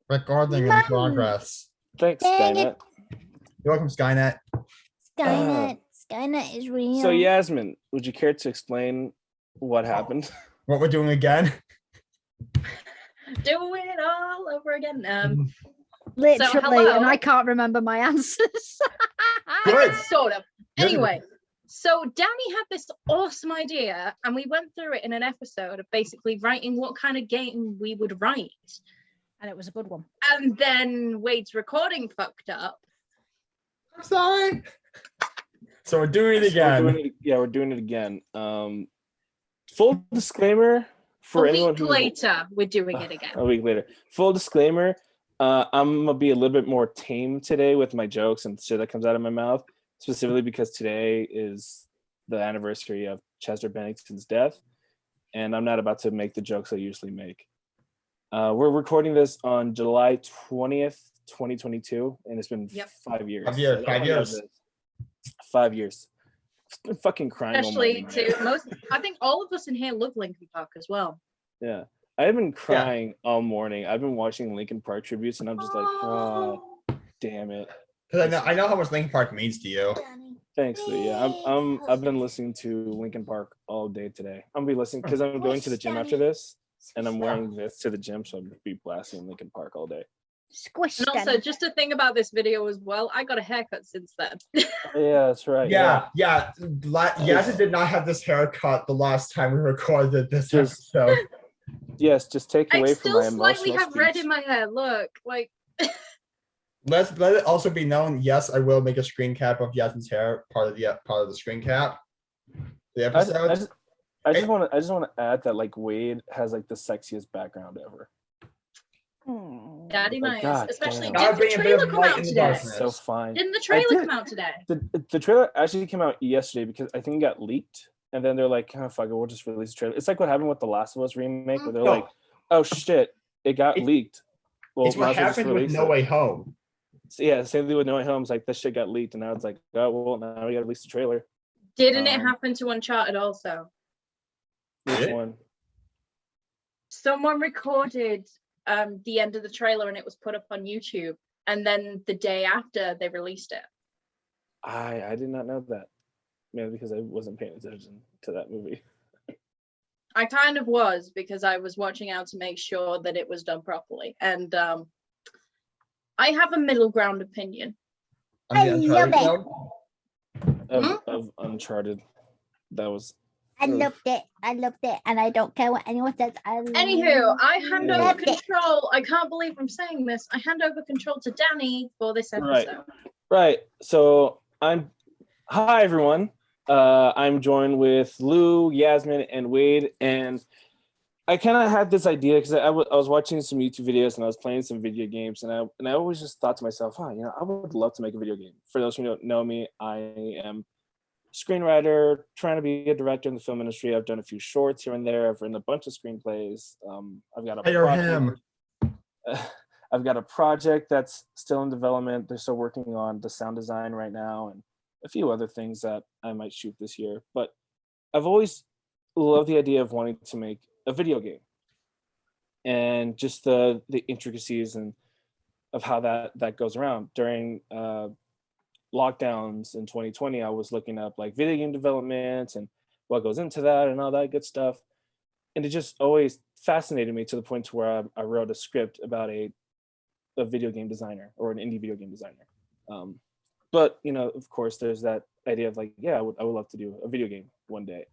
Recording in Man. progress. Thanks, Dang Skynet. You're welcome, Skynet. Skynet is real. So Yasmin, would you care to explain what happened? What we're doing again? Do it all over again. Literally, hello. and I can't remember my answers. Good. Sort of. Good. Anyway, so Danny had this awesome idea, and we went through it in an episode of basically writing what kind of game we would write. And it was a good one. And then Wade's recording fucked up. I'm sorry. So we're doing it again. We're doing it again. Full disclaimer for anyone week later, we're doing it again. A week later. Full disclaimer, I'm gonna be a little bit more tame today with my jokes and shit that comes out of my mouth, specifically because today is the anniversary of Chester Bennington's death, and I'm not about to make the jokes I usually make. We're recording this on July 20th, 2022, and it's been 5 years. 5 years. 5 years. 5 years. I've been fucking crying. Especially I think all of us in here love Linkin Park as well. Yeah. I've been crying all morning. I've been watching Linkin Park tributes, and I'm just like, oh, damn it. Because I know how much Linkin Park means to you. Thanks, Lee. Yeah, I've been listening to Linkin Park all day today. I'm gonna be listening because I'm going to the gym after this, and I'm wearing this to the gym, so I'm gonna be blasting Linkin Park all day. Squish. And also, just a thing about this video as well, I got a haircut since then. Yeah, that's right. Yeah. Yasmin did not have this haircut the last time we recorded this episode. Yes, just take away from my emotional I still slightly have speech. red in my hair. Look, like. Let it also be known. Yes, I will make a screen cap of Yasmin's hair, part of the screen cap. The episode. I just want to add that like Wade has like the sexiest background ever. Daddy Like, Myers, God especially damn. did the trailer come out today? So fine. Didn't the trailer come out today? The trailer actually came out yesterday because I think it got leaked, and then they're like, oh, fuck it, we'll just release the trailer. It's like what happened with the Last of Us remake, where they're like, oh shit, it got leaked. Well, It's what happened with No Way Home. So, yeah, same thing with No Way Home. It's like this shit got leaked, and now it's like, oh well, now we got to release the trailer. Didn't it happen to Uncharted also? Which one? Someone recorded the end of the trailer and it was put up on YouTube, and then the day after they released it. I did not know that. Maybe because I wasn't paying attention to that movie. I kind of was, because I was watching out to make sure that it was done properly, and I have a middle ground opinion. I love it. Of Uncharted. That was. I loved it, and I don't care what anyone says. Anywho, I hand over control. I can't believe I'm saying this. I hand over control to Danny for this episode. Right. So hi everyone. I'm joined with Lou, Yasmin, and Wade, and I kind of had this idea because I was watching some YouTube videos and I was playing some video games, and I always just thought to myself, I would love to make a video game. For those who don't know me, I am screenwriter, trying to be a director in the film industry. I've done a few shorts here and there. I've written a bunch of screenplays. I've got a project that's still in development. They're still working on the sound design right now and a few other things that I might shoot this year. But I've always loved the idea of wanting to make a video game and just the intricacies and of how that goes around. During lockdowns in 2020, I was looking up like video game development and what goes into that and all that good stuff, and it just always fascinated me to the point to where I wrote a script about a video game designer or an indie video game designer. But of course there's that idea of like, I would love to do a video game one day.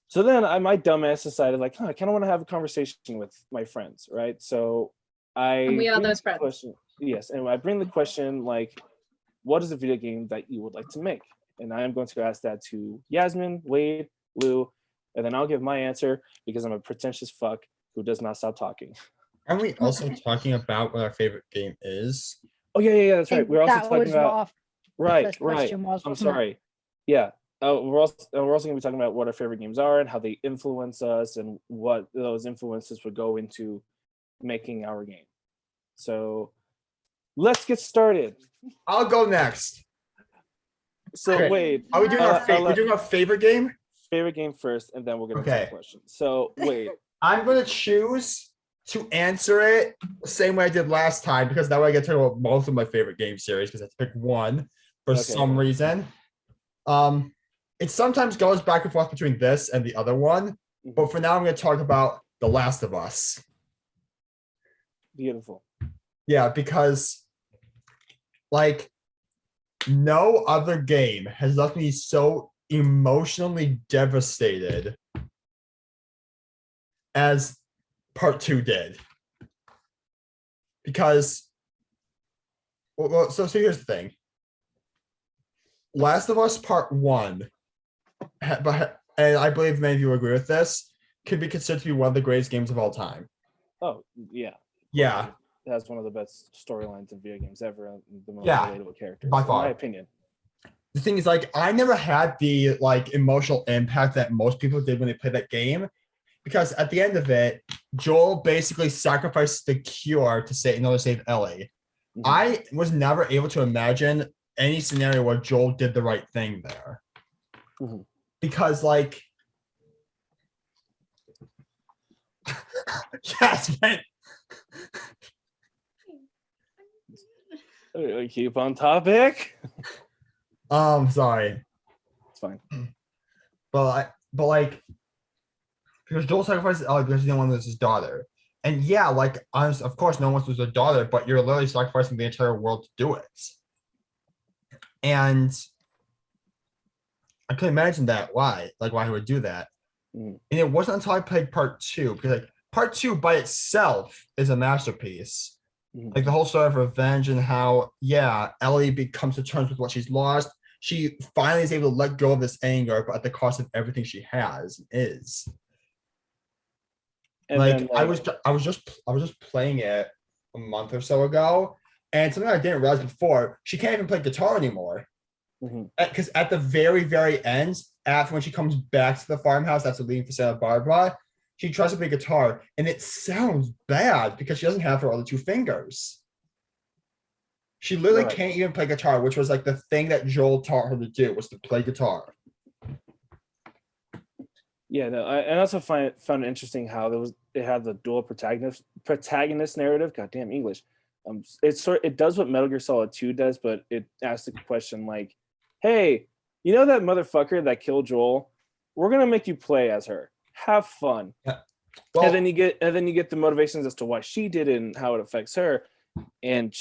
So then my dumbass decided like, I kind of want to have a conversation with my friends, right? So and we are those friends. Yes, and I bring the question like, what is a video game that you would like to make? And I am going to ask that to Yasmin, Wade, Lou, and then I'll give my answer because I'm a pretentious fuck who does not stop talking. Aren't we also talking about what our favorite game is? Oh yeah, that's right. We're also talking about right. I'm sorry. Yeah, we're also going to be talking about what our favorite games are and how they influence us and what those influences would go into making our game. So let's get started. I'll go next. So okay. Wade, are we doing we're doing our favorite game? Favorite game first, and then we'll get into the question. So Wade, I'm gonna choose to answer it same way I did last time, because that way I get to talk about most of my favorite game series because I have to pick one for Okay. some reason. It sometimes goes back and forth between this and the other one, but for now I'm going to talk about The Last of Us. Beautiful. Yeah, because like no other game has left me so emotionally devastated as part 2 did. Because so here's the thing. Last of Us Part 1, and I believe many of you agree with this, could be considered to be one of the greatest games of all time. Oh, yeah. Yeah, It has one of the best storylines in video games ever. The most Yeah, relatable characters, by in far. my opinion. the thing is, like, I never had the like emotional impact that most people did when they played that game, because at the end of it, Joel basically sacrificed the cure to save in order to save Ellie. Mhm. I was never able to imagine any scenario where Joel did the right thing there. Mhm. Because like Yasmin, Keep on topic. Sorry. It's fine. But like because Joel sacrificed Ellie because he didn't want to lose his daughter. And yeah, like honest, of course no one wants to lose their daughter, but you're literally sacrificing the entire world to do it. And I couldn't imagine that why he would do that. Mhm. And it wasn't until I played part 2, because like part 2 by itself is a masterpiece. Mhm. Like the whole story of revenge and how, yeah, Ellie comes to terms with what she's lost. She finally is able to let go of this anger, but at the cost of everything she has is. And Like, then, I was just playing it a month or so ago, and something I didn't realize before, she can't even play guitar anymore. Mhm. Because at the very, very end, after when she comes back to the farmhouse after leaving for Santa Barbara, she tries to play guitar, and it sounds bad because she doesn't have her other 2 fingers. She literally Right. can't even play guitar, which was like the thing that Joel taught her to do, was to play guitar. Yeah, no, I also found it interesting how it had the dual protagonist narrative. Goddamn English. It does what Metal Gear Solid 2 does, but it asks the question like, "Hey, you know that motherfucker that killed Joel? We're gonna make you play as her. Have fun." Well, and then you get the motivations as to why she did it and how it affects her, and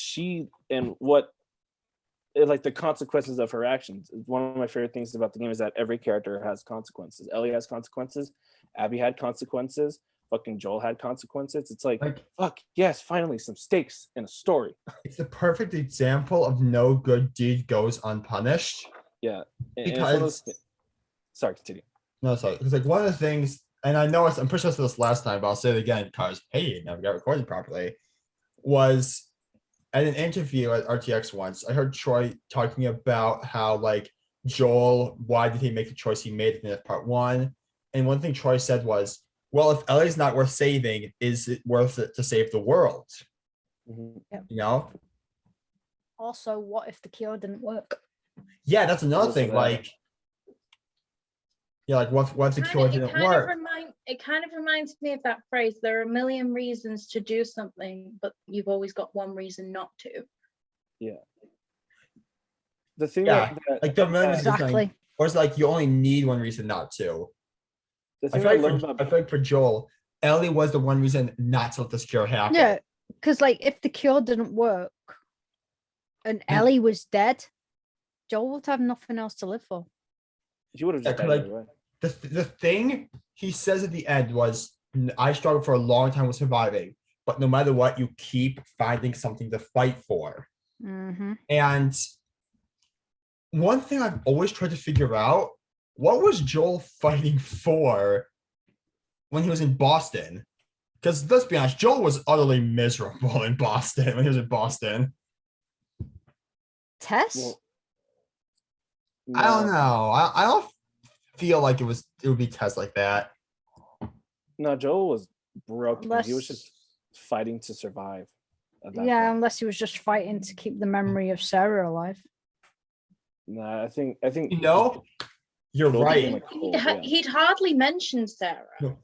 like the consequences of her actions. One of my favorite things about the game is that every character has consequences. Ellie has consequences. Abby had consequences. Fucking Joel had consequences. It's like fuck yes, finally some stakes in a story. it's the perfect example of no good deed goes unpunished. Yeah, and Because it's one of those sorry, continue. No, sorry, because like one of the things, and I know I'm pretty sure I said this last time, but I'll say it again because hey, it never got recorded properly. Was at an interview at RTX once, I heard Troy talking about how like Joel, why did he make the choice he made in part 1? And one thing Troy said was, well, if Ellie's not worth saving, is it worth it to save the world? Mhm. You know? Also, what if the cure didn't work? Yeah, that's another Also thing. that. Like, yeah, like what if the cure didn't work? It kind of reminds me of that phrase, there are a million reasons to do something, but you've always got one reason not to. Yeah. The thing Yeah, that like there are millions of Exactly. things, or it's like you only need one reason not to. the I thing feel I like love for, about I feel like for Joel, Ellie was the one reason not to let this cure happen. Yeah, because like if the cure didn't work and Ellie was dead, Joel would have nothing else to live for. you would have just Yeah, died like, either way. the thing he says at the end was, I struggled for a long time with surviving, but no matter what, you keep finding something to fight for. Mm-hmm. And one thing I've always tried to figure out, what was Joel fighting for when he was in Boston? Because let's be honest, Joel was utterly miserable in Boston when he was in Boston. Tess? Well, I don't no. know. I don't feel like it would be tests like that. No, Joel was broken. He was Unless- just fighting to survive. At that Yeah, point. unless he was just fighting to keep the memory of Sarah alive. No, I think You know, you're Joel right. became a cult, yeah. He'd hardly mentioned Sarah. No.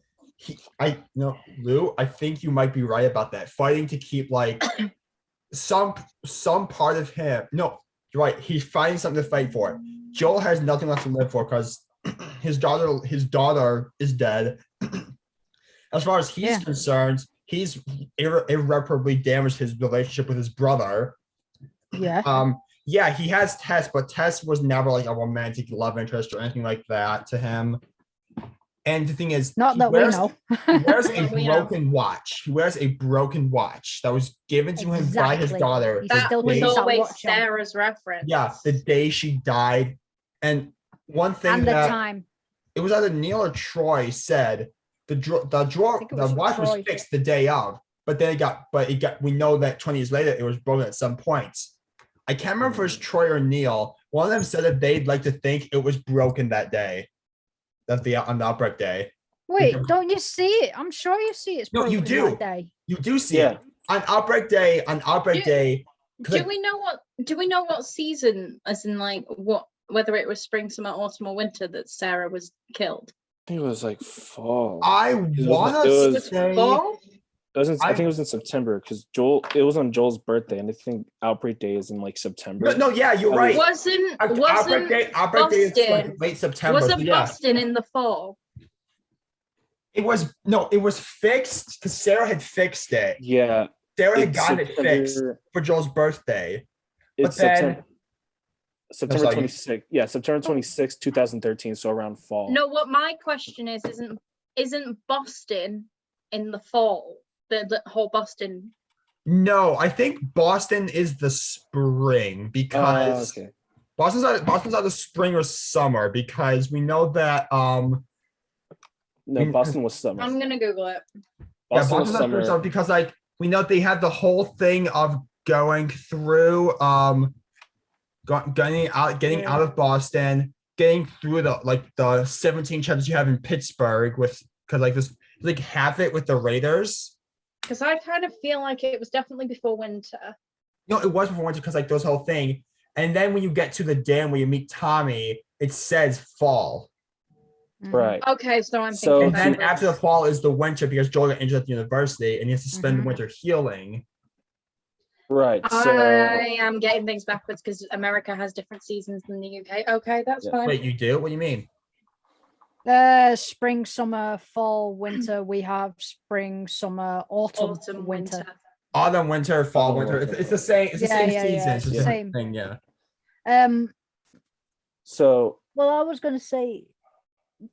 Lou, I think you might be right about that. Fighting to keep like some part of him. No, you're right. He's finding something to fight for. Joel has nothing left to live for because his daughter is dead. As far as he's concerned, he's irreparably damaged his relationship with his brother. Yeah. Yeah, he has Tess, but Tess was never like a romantic love interest or anything like that to him. And the thing is, Not that we know. He wears a Not we know. broken watch. He wears a broken watch that was given to him by his Exactly. daughter. He That still was needs that always watch on. Sarah's reference. Yeah, the day she died. And one thing And the that time. it was either Neil or Troy said the watch was Troy. fixed the day of, but then we know that 20 years later it was broken at some point. I can't remember if it was Troy or Neil. One of them said that they'd like to think it was broken that day. On the outbreak day. Wait, don't you see it? I'm sure you see it's No, you broken do. that day. You do see it. On outbreak day, Do we know what season, as in like whether it was spring, summer, autumn, or winter that Sarah was killed? I think it was like fall. I want to say Fall? I think it was in September because it was on Joel's birthday, and I think Outbreak Day is in like September. No, yeah, you're right. Wasn't Outbreak day is like late September. Wasn't Boston in the fall? It was fixed because Sarah had fixed it. Yeah. Sarah had gotten it fixed for Joel's birthday. It's But then September 26th. Yeah, September 26th, 2013. So around fall. No, what my question isn't Boston in the fall? The whole Boston. No, I think Boston is the spring because Boston's either spring or summer because we know that No, Boston was summer. I'm gonna Google it. Boston was summer because like we know they had the whole thing of going through getting out of Boston, getting through the 17 chapters you have in Pittsburgh because like this like have it with the Raiders. Because I kind of feel like it was definitely before winter. No, it was before winter because like this whole thing. And then when you get to the dam where you meet Tommy, it says fall. Right. Okay, so I'm So- thinking. And then after the fall is the winter because Joel got injured at the university and he has to spend the winter healing. Right. So I am getting things backwards because America has different seasons than the UK. Okay, that's fine. Wait, you do? What do you mean? Spring, summer, fall, winter. We have spring, summer, autumn, winter. Autumn, winter, fall, winter. It's the same. It's the same season. It's the the same thing. Yeah. So Well, I was going to say,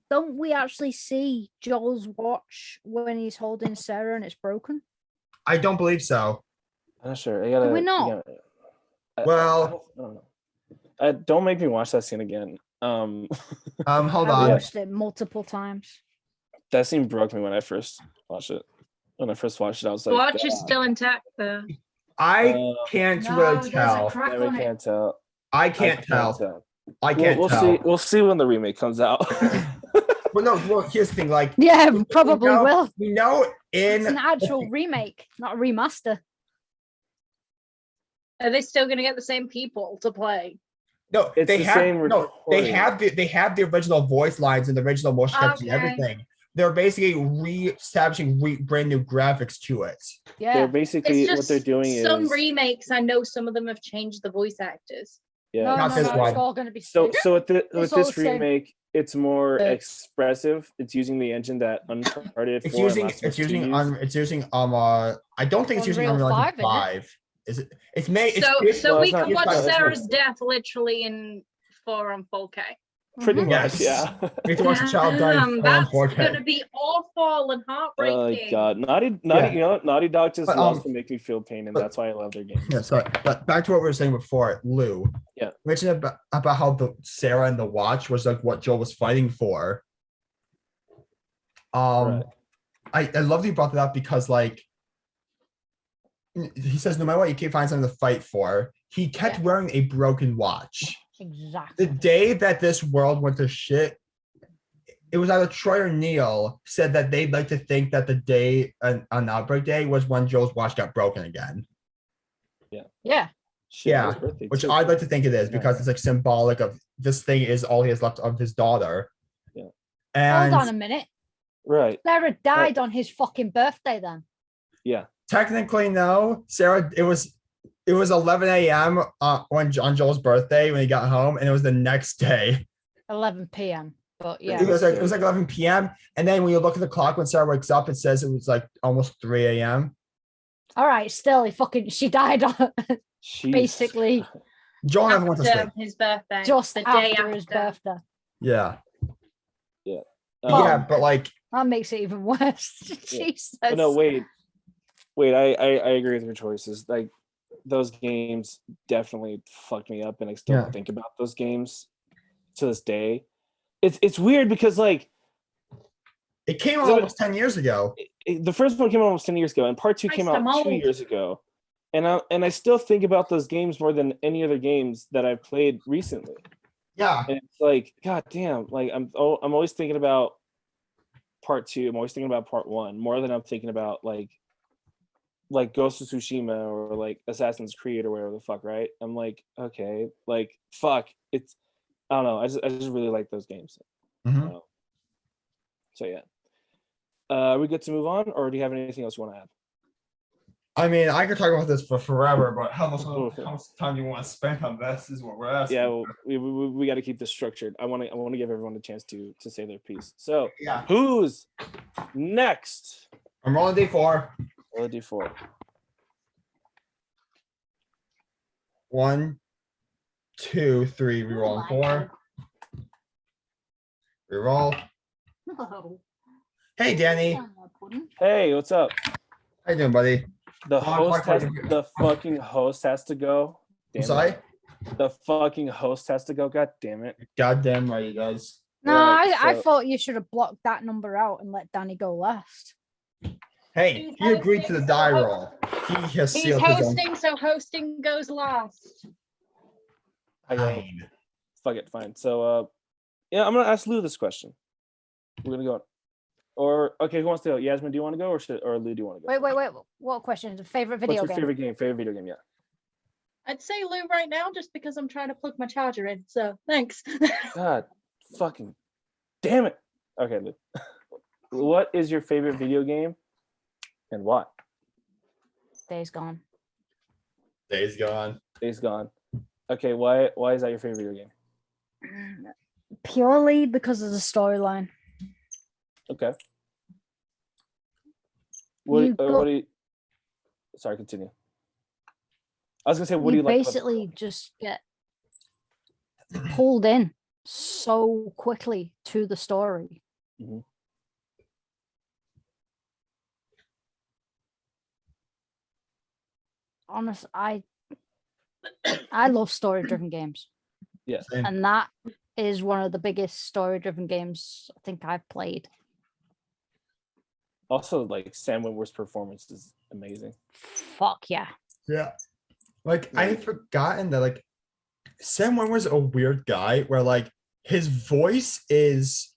don't we actually see Joel's watch when he's holding Sarah and it's broken? I don't believe so. I'm not sure. I gotta. we not? Well, I don't know. Don't make me watch that scene again. Hold I've on. watched it multiple times. That scene broke me when I first watched it. When I first watched it, I was like, Watch is still intact though. I can't really tell. Yeah, we can't tell. I can't tell. I can't We'll tell. see. We'll see when the remake comes out. Well, no. Well, here's the thing. Like, Yeah, probably know- will. we know It's in an actual remake, not a remaster. Are they still gonna get the same people to play? no, It's they the have same no. They recording. have the original voice lines and the original motion capture and Okay. everything. They're basically re-establishing brand new graphics to it. They're Yeah. basically It's what just they're doing some is remakes. I know some of them have changed the voice actors. yeah. No, Not no, this no, one. it's all going to be So same. so with It's with all this the same. remake, it's more Yeah. expressive. It's using the engine that Uncharted It's 4 and using Last of Us 2 used. I don't think it's using Unreal Unreal 5, Engine 5. Is it? It's made. It's So well, we it's not- can it's watch not- it's not- Sarah's death literally in 4 on 4K. Pretty Mhm. much, Yes. yeah. We have to watch the child die Damn, on that's 4K. gonna be awful and Oh heartbreaking. god, Naughty, Yeah. you know, Naughty Dog just But, loves to make me feel pain, and but- that's why I love their games. Yeah, so but back to what we were saying before, Lou. Yeah. Mentioned about how the Sarah and the watch was like what Joel was fighting for. Right. I love that you brought that up because like he says no matter what you can't find something to fight for. He kept wearing a broken watch. Exactly. The day that this world went to shit, it was either Troy or Neil said that they'd like to think that the day on Outbreak Day was when Joel's watch got broken again. Yeah. Shit, Yeah, his birthday, Which too. I'd like to think it is Yeah. because it's like symbolic of this thing is all he has left of his daughter. Yeah. And Hold on a minute. Right. Sarah died on his fucking birthday then. Yeah. Technically, no, Sarah. It was 11 a.m. On Joel's birthday when he got home, and it was the next day. 11 p.m. But yeah. It was like 11 p.m. And then when you look at the clock when Sarah wakes up, it says it was like almost 3 a.m. All right, still, she died on Jeez. basically Joel never went to sleep. After his birthday. just the day after his birthday. Yeah. Yeah. Yeah, but like, That makes it even worse. Yeah. Jesus. But no, wait. I agree with your choices. Like those games definitely fucked me up, and I still think about those games to this day. It's weird because like it came out almost 10 years ago. The first one came out almost 10 years ago, and part 2 came out 2 years ago. And I still think about those games more than any other games that I've played recently. Yeah. And it's like, god damn, like I'm always thinking about part 2. I'm always thinking about part 1 more than I'm thinking about like Ghost of Tsushima or like Assassin's Creed or whatever the fuck, right? I'm like, okay, like fuck, it's I don't know. I just really like those games. Mhm. So yeah. Are we good to move on, or do you have anything else you want to add? I mean, I could talk about this for forever, but how much time do you want to spend on this is what we're asking. Yeah, well, we got to keep this structured. I want to give everyone a chance to say their piece. So Yeah. Who's next? I'm rolling D4. Roll a D4. 1, 2, 3. Reroll 4. Reroll. Hello. Hey, Danny. Hey, what's up? How you doing, buddy? The fucking host has to go. I'm sorry? The fucking host has to go. God damn it. Goddamn right, he does. No, Right, I so- thought you should have blocked that number out and let Danny go last. Hey, he agreed to the die roll. He has He's sealed his own. hosting, so hosting goes last. Fine. Fuck it, fine. So yeah, I'm gonna ask Lou this question. We're gonna go. Or okay, who wants to go? Yasmin, do you want to go, or Lou, do you want to go? Wait. What question? Favorite video What's your game? favorite game? Favorite video game, yeah. I'd say Lou right now just because I'm trying to plug my charger in. So thanks. God fucking damn it. Okay, Lou. What is your favorite video game and why? Days Gone. Days gone. Days Gone. Okay, why is that your favorite video game? Purely because of the storyline. Okay. You What do you sorry, continue. I was gonna say, what do You you like about basically just get pulled in so quickly to the story. Mhm. Honest, I love story-driven games, Yes. Same. and that is one of the biggest story-driven games I think I've played. Also, like Sam Witwer's performance is amazing. Fuck yeah. Yeah. Like, I had forgotten that, like, Sam Witwer's a weird guy where, like, his voice is,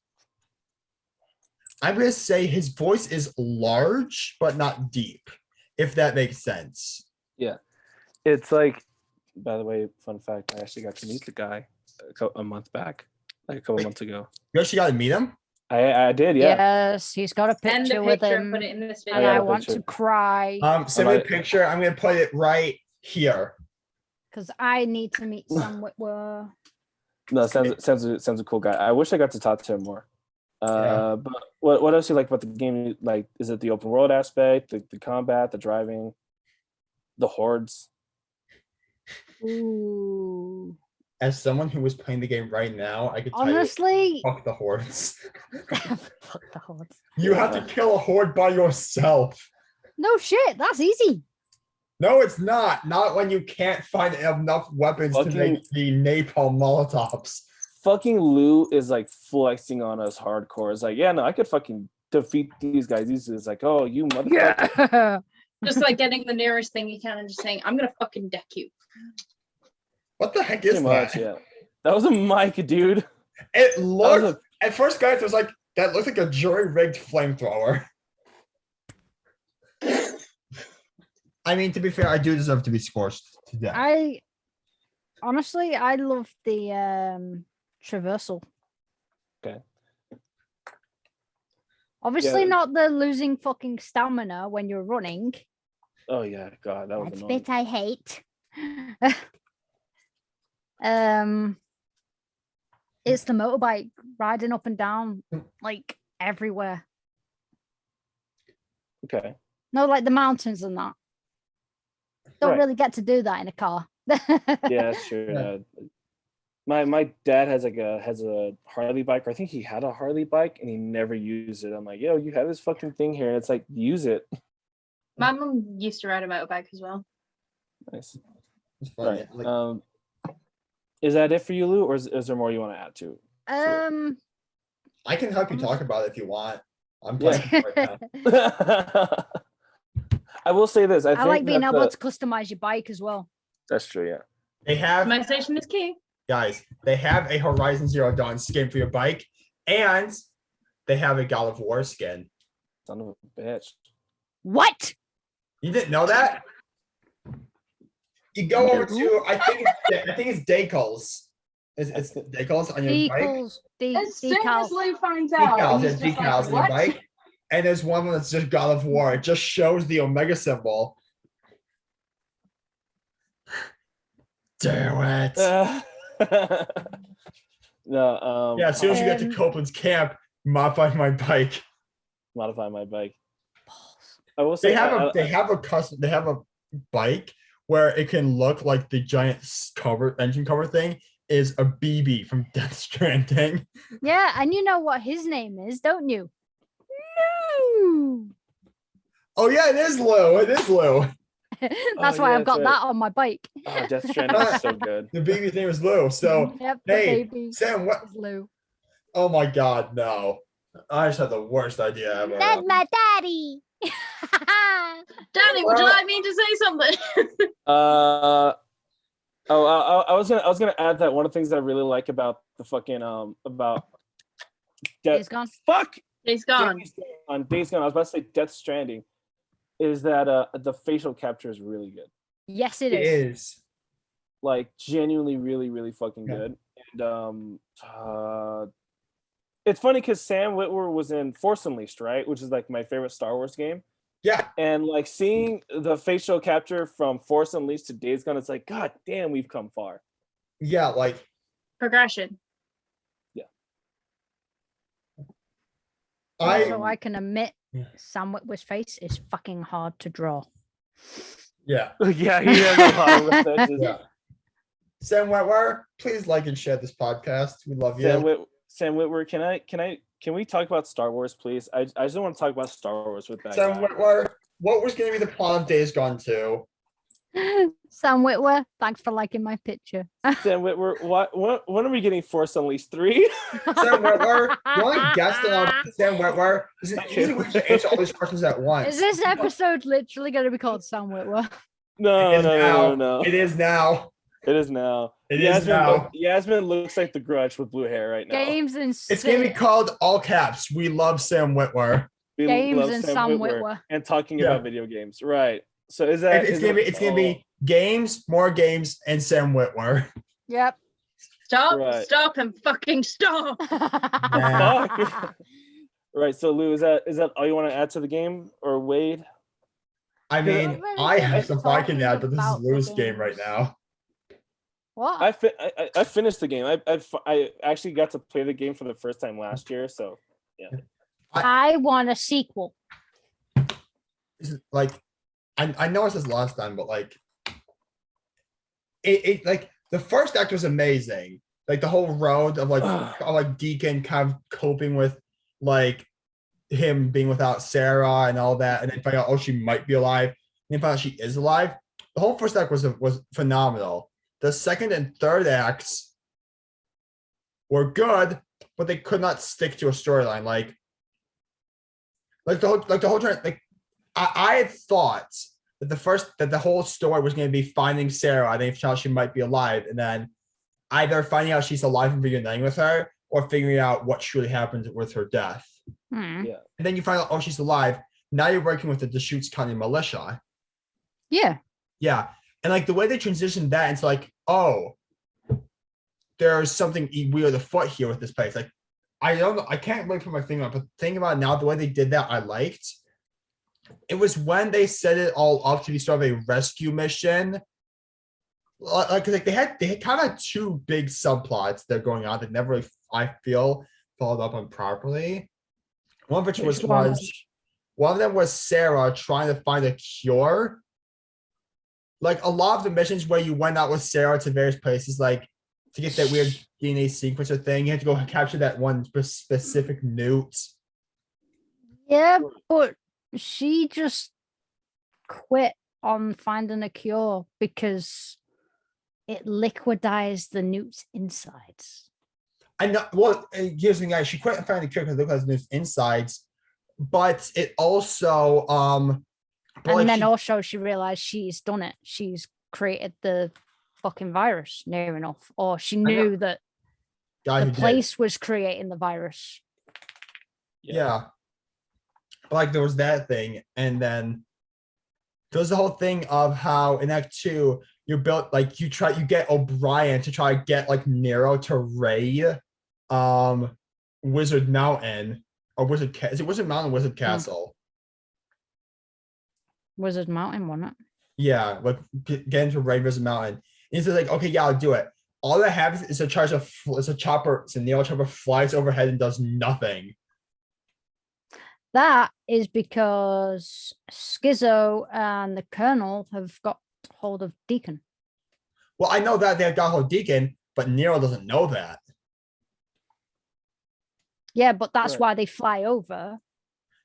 I'm going to say his voice is large, but not deep, if that makes sense. It's like, by the way, fun fact, I actually got to meet the guy a month back, like a couple Wait. months ago. You actually got to meet him? I did, yeah. Yes, he's got a Send picture the with picture him, and put it in this and video. got I a want picture. to cry Send me a might- picture. I'm going to put it right here. because I need to meet Sam Witwer. No, sounds a cool guy. I wish I got to talk to him more. Yeah. But what else do you like about the game? Like, is it the open world aspect, the combat, the driving, the hordes? Ooh. As someone who was playing the game right now, I could tell you, Honestly, fuck the hordes. fuck the hordes. You have to kill a horde by yourself. No shit, that's easy. No, it's not. Not when you can't find enough weapons to make the napalm molotovs. Fucking Lou is like flexing on us hardcore. It's like, yeah, no, I could fucking defeat these guys. It's like, oh, you motherfucker. Yeah. Just like getting the nearest thing you can and just saying, I'm gonna fucking deck you. What the heck is Pretty that? much, yeah. That was a mic, dude. It That looked was at first glance, it was like that looked like a jury-rigged flamethrower. I mean, to be fair, I do deserve to be scorched to death. I love the traversal. Okay. Obviously Yeah. not the losing fucking stamina when you're running. Oh yeah, God, that was That's the annoying. bit I hate. um, it's the motorbike riding up and down like everywhere. Okay. No, like the mountains and that. Don't Right. really get to do that in a car. Yeah, that's true. Yeah. My dad has a Harley bike, or I think he had a Harley bike and he never used it. I'm like, yo, you have this fucking thing here, and it's like, use it. My mum used to ride a motorbike as well. Nice. It's funny. Right. Like, Is that it for you, Lou, or is there more you want to add to? I can help you talk about it if you want. I'm Yeah. playing right now. I will say this. I I think like being that able to customize your bike as well. That's true. Yeah. They have Customization is key. guys. They have a Horizon Zero Dawn skin for your bike, and they have a God of War skin. Son of a bitch. What? You didn't know that? You go over to I think it's Decals. It's Decals on your bike. Decals. As soon Decals. as Lou finds out, Decals, he's there's just like, decals on your what? bike. And there's one that's just God of War. It just shows the Omega symbol. Do it. No. Yeah, as soon as you get to Um, Copeland's camp, modify my bike. Modify my bike. I will say They have a bike where it can look like the giant engine cover thing is a BB from Death Stranding. Yeah, and you know what his name is, don't you? No. Oh yeah, it is Lou. It is Lou. That's why yeah, I've got that's right. that on my bike. Oh, Death Stranding is so good. The BB's name is Lou. So Yep, hey, the baby Sam, what? is Lou. Oh my God, no! I just had the worst idea ever. That's my daddy. Danny, would you like me to say something? I was gonna add that one of the things that I really like about the fucking about He's gone. fuck He's gone. Days Gone. I was about to say Death Stranding, is that the facial capture is really good. Yes, it It is. is. Like genuinely, really, really fucking Yeah. good. And it's funny because Sam Witwer was in Force Unleashed, right? Which is like my favorite Star Wars game. Yeah. And like seeing the facial capture from Force Unleashed to Days Gone, it's like, God damn, we've come far. Yeah, like Progression. Also, I can admit Yeah. Sam Witwer's face is fucking hard to draw. yeah. Yeah, he has a lot of researches. Yeah. Sam Wetwer, please like and share this podcast. We love you. Sam Witwer, can we talk about Star Wars, please? I just don't want to talk about Star Wars with that Sam guy. Wetwer, what was going to be the plot of Days Gone 2? Sam Witwer, thanks for liking my picture. Sam Witwer, when are we getting Force Unleashed 3? Sam Wetwer, you only guessed on Sam Wetwer. Is it easy to answer all these questions at once? Is this episode literally going to be called Sam Witwer? No. It is now. It is now. It is now. Yasmin looks like the Grudge with blue hair right now. Games and It's going to be called all caps. We love Sam Wetwer. We Games love and Sam Witwer. and talking Yeah. about video games, right? So is that? It's going to be games, more games, and Sam Wetwer. Yep. Stop, Right. stop, and fucking stop. Fuck. Right. So Lou, is that all you want to add to the game, or Wade? I mean, Not really I good have at some I can talking add, but this is about the Lou's game right games. now. What? I finished the game. I actually got to play the game for the first time last year. So I want a sequel. This is like I know it's this last time, but like it like the first act was amazing. Like the whole road of like Deacon kind of coping with like him being without Sarah and all that, and then find out she might be alive, and then find out she is alive. The whole first act was phenomenal. The second and third acts were good, but they could not stick to a storyline. Like the whole time, like I had thought that the whole story was going to be finding Sarah. I think she might be alive, and then either finding out she's alive and reuniting with her, or figuring out what truly happened with her death. Hmm. yeah. And then you find out, she's alive. Now you're working with the Deschutes County militia. Yeah. Yeah, and like the way they transitioned that into like, there's something weird afoot here with this place. Like, I don't know. I can't really put my finger on it, but thinking about it now, the way they did that, I liked. It was when they set it all up to be sort of a rescue mission. Like they had kind of two big subplots that are going on that never really, I feel, followed up on properly. One of which Which was one? one of them was Sarah trying to find a cure. Like a lot of the missions where you went out with Sarah to various places, like to get that weird DNA sequencer thing, you had to go capture that one specific newt. Yeah, but she just quit on finding a cure because it liquidized the newt's insides. I know. Well, here's the thing, she quit and found the cure because it liquidized the newt's insides, but it also but And like then she- also she realized she's done it. She's created the fucking virus near enough. Or she know. knew that guy the who did. place was creating the virus. Yeah. Like there was that thing, and then there was the whole thing of how in Act 2 you built like you get O'Brien to try to get like Nero to raid Wizard Mountain or is it Wizard Mountain or Wizard Castle? Wizard Mountain, wasn't it? Yeah, like get into raid Wizard Mountain. And he's like, okay, yeah, I'll do it. All that happens is a chopper, it's a Nero chopper flies overhead and does nothing. That is because Schizo and the Colonel have got hold of Deacon. Well, I know that they've got hold of Deacon, but Nero doesn't know that. Yeah, but that's Right. why they fly over.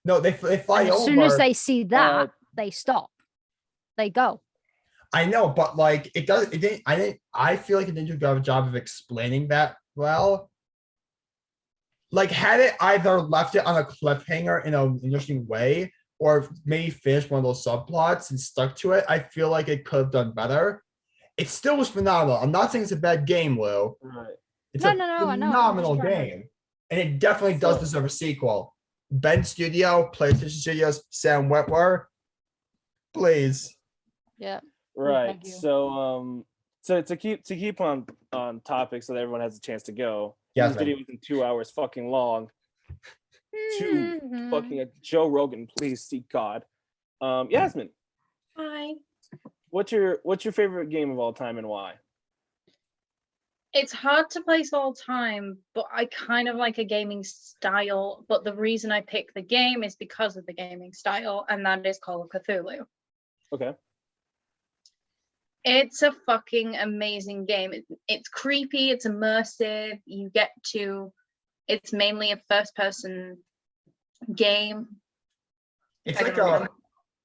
No, they fly And over. as soon as they see that, they stop. They go. I know, but like it does. It didn't. I feel like it didn't do a good job of explaining that well. Like, had it either left it on a cliffhanger in an interesting way, or maybe finished one of those subplots and stuck to it, I feel like it could have done better. It still was phenomenal. I'm not saying it's a bad game, Lou. Right. It's No, a I know, I'm just phenomenal trying to- game, and it definitely does So- deserve a sequel. Ben Studio, PlayStation Studios, Sam Witwer, please. Yeah. Right. thank you. So to keep on topic so that everyone has a chance to go. This Yasmin. video isn't 2 hours fucking long. Fucking Joe Rogan, please seek God. Yasmin, Hi. what's your favorite game of all time and why? It's hard to place all time, but I kind of like a gaming style. But the reason I pick the game is because of the gaming style, and that is Call of Cthulhu. Okay. It's a fucking amazing game. It's creepy, it's immersive. It's mainly a first person game. It's I like don't a know.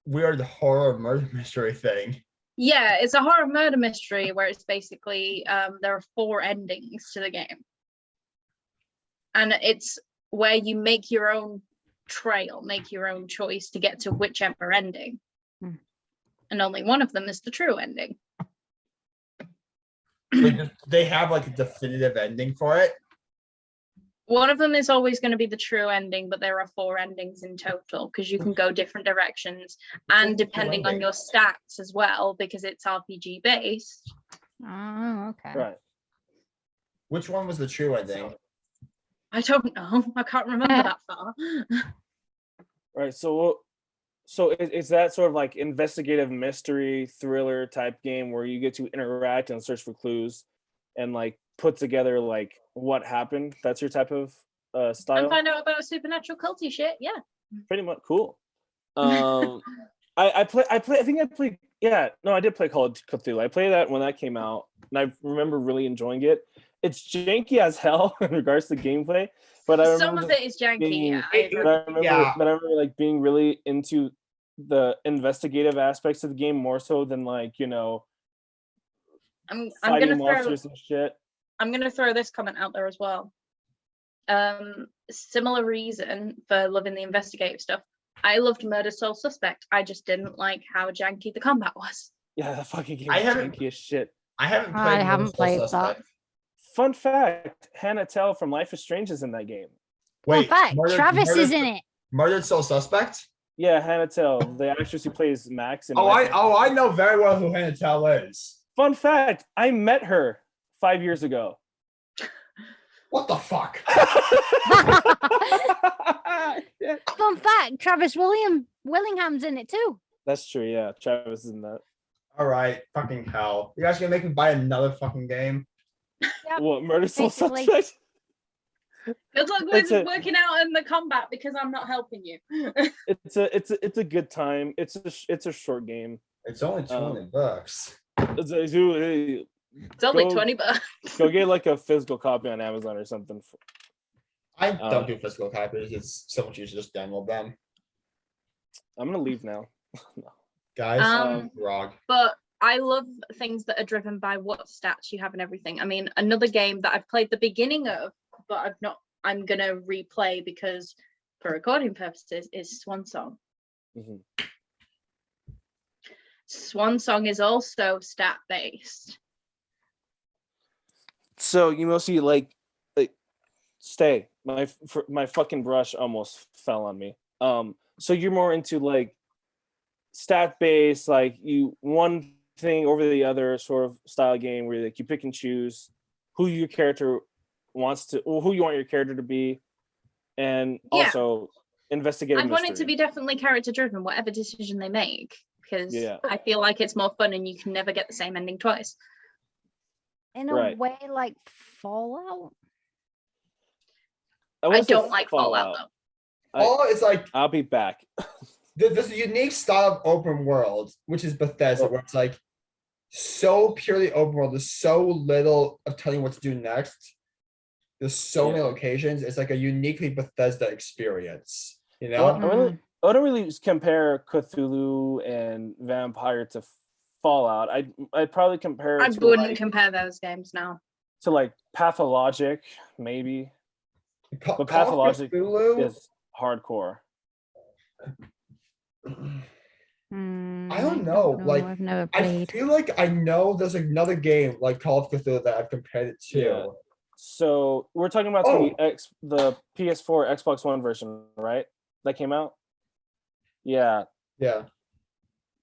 weird horror murder mystery thing. Yeah, it's a horror murder mystery where it's basically there are 4 endings to the game. And it's where you make your own trail, make your own choice to get to whichever ending. Hmm. And only one of them is the true ending. Like, they have like a definitive ending for it. One of them is always going to be the true ending, but there are 4 endings in total because you can go different directions, and depending on your stats as well, because it's RPG based. Oh, okay. Right. Which one was the true ending? I don't know. I can't remember that far. Right. So is that sort of like investigative mystery thriller type game where you get to interact and search for clues and like put together like what happened? That's your type of style? And find out about supernatural culty shit. Yeah. Pretty much. Cool. I did play Call of Cthulhu. I played that when that came out, and I remember really enjoying it. It's janky as hell in regards to gameplay, but I remember Some of it is janky. being- Yeah, I agree. Yeah. but I remember like being really into the investigative aspects of the game more so than like, you know, I'm fighting gonna throw monsters and shit. I'm gonna throw this comment out there as well. Similar reason for loving the investigative stuff. I loved Murder Soul Suspect. I just didn't like how janky the combat was. Yeah, that fucking game I is haven't- janky as shit. I haven't I played. haven't Soul played that. Suspect. Fun fact: Hannah Tell from Life is Strange is in that game. Well, Wait, in fact, Travis is in it. Murdered Soul Suspect? Yeah, Hannah Tell, the actress who plays Max. In Oh, Life is- I know very well who Hannah Tell is. Fun fact: I met her 5 years ago. What the fuck? Yeah. Fun fact: Travis Willingham's in it too. That's true. Yeah, Travis is in that. All right, fucking hell. You guys gonna make me buy another fucking game? Yep, What, Murder Soul basically. Suspect? Good luck It's with a- working out in the combat because I'm not helping you. It's a good time. It's a short game. It's only $20. It's only Go- 20 bucks. Go get like a physical copy on Amazon or something. I don't do physical copies. It's so much easier to just download them. I'm gonna leave now. Guys, Grog. But I love things that are driven by what stats you have and everything. I mean, another game that I've played the beginning of, but I'm gonna replay because for recording purposes is Swan Song. Mhm. Swan Song is also stat based. So you mostly like stay. My fucking brush almost fell on me. So you're more into like stat based, like you one thing over the other sort of style game where like you pick and choose who your character wants to, or who you want your character to be, and Yeah. also investigate. I want it to be definitely character driven, whatever decision they make, because Yeah. I feel like it's more fun and you can never get the same ending twice. In a Right. way, like Fallout. I don't like Fallout though. Oh, it's like I'll be back. there's a unique style of open world, which is Bethesda, where it's like so purely open world. There's so little of telling you what to do next. There's so many Yeah. locations. It's like a uniquely Bethesda experience. You know? I don't really compare Cthulhu and Vampire to Fallout. I'd probably compare I it to wouldn't like, compare those games now. to like Pathologic, maybe. Call of Pathologic Cthulhu? is hardcore. I don't know. Like, I've never I played. feel like I know there's another game like Call of Cthulhu that I've compared it to. Yeah. So we're talking about the PS4, Xbox One version, right? That came out. Yeah, Yeah.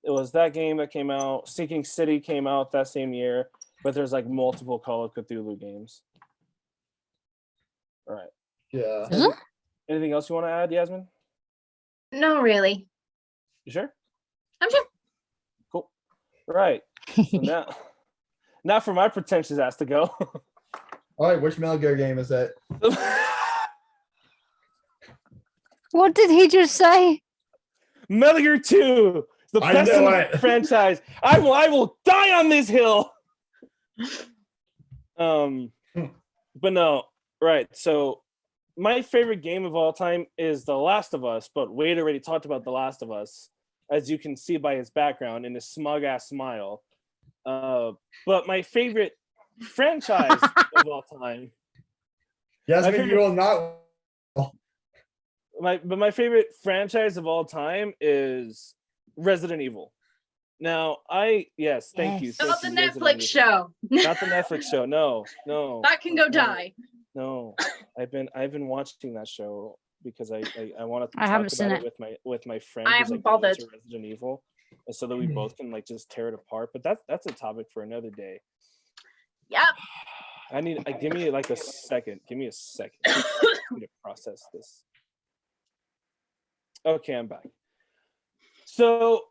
it was that game that came out. Sinking City came out that same year, but there's like multiple Call of Cthulhu games. All right. Yeah. Is it? Anything else you want to add, Yasmin? No, really. You sure? I'm sure. Cool. Right. So now for my pretentious ass to go. All right, which Metal Gear game is it? What did he just say? Metal Gear 2, the I best knew in it. the franchise. I will die on this hill. But no, right. So my favorite game of all time is The Last of Us, but Wade already talked about The Last of Us, as you can see by his background and his smug ass smile. But my favorite franchise of all time. Yasmin, you will not. My favorite franchise of all time is Resident Evil. Now, thank you. Yes. thank Not the you, Resident Netflix Evil. show. Not the Netflix show. No. That can go die. No, I've been watching that show because I want to I talk haven't seen about it. with my friend. I who's, haven't like, new bothered. to Resident Evil, and so that we both can like just tear it apart. But that's a topic for another day. Yep. Give me like a second. Give me a second to process this. Okay, I'm back. So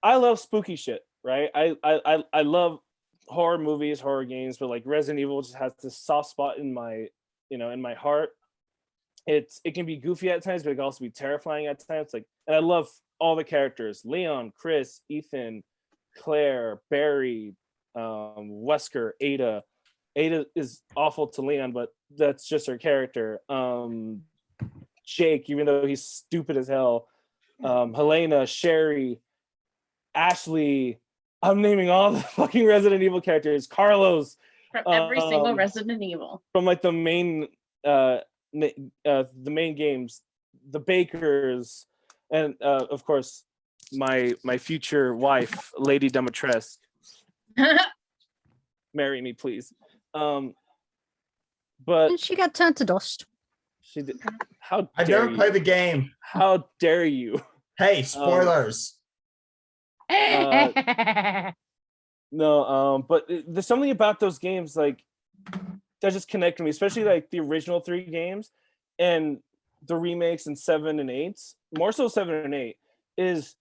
I love spooky shit, right? I love horror movies, horror games, but like Resident Evil just has this soft spot in my heart. It can be goofy at times, but it can also be terrifying at times. Like, and I love all the characters: Leon, Chris, Ethan, Claire, Barry, Wesker, Ada. Ada is awful to Leon, but that's just her character. Jake, even though he's stupid as hell. Helena, Sherry, Ashley. I'm naming all the fucking Resident Evil characters. Carlos. From every single Resident Evil. From like the main games, the Bakers, and of course my future wife, Lady Demetresque. Marry me, please. But And she got turned to dust. she did. How I dare never you? played the game. How dare you? Hey, spoilers. No, but there's something about those games, like that just connect with me, especially like the original 3 games and the remakes in 7 and 8, more so 7 and 8, is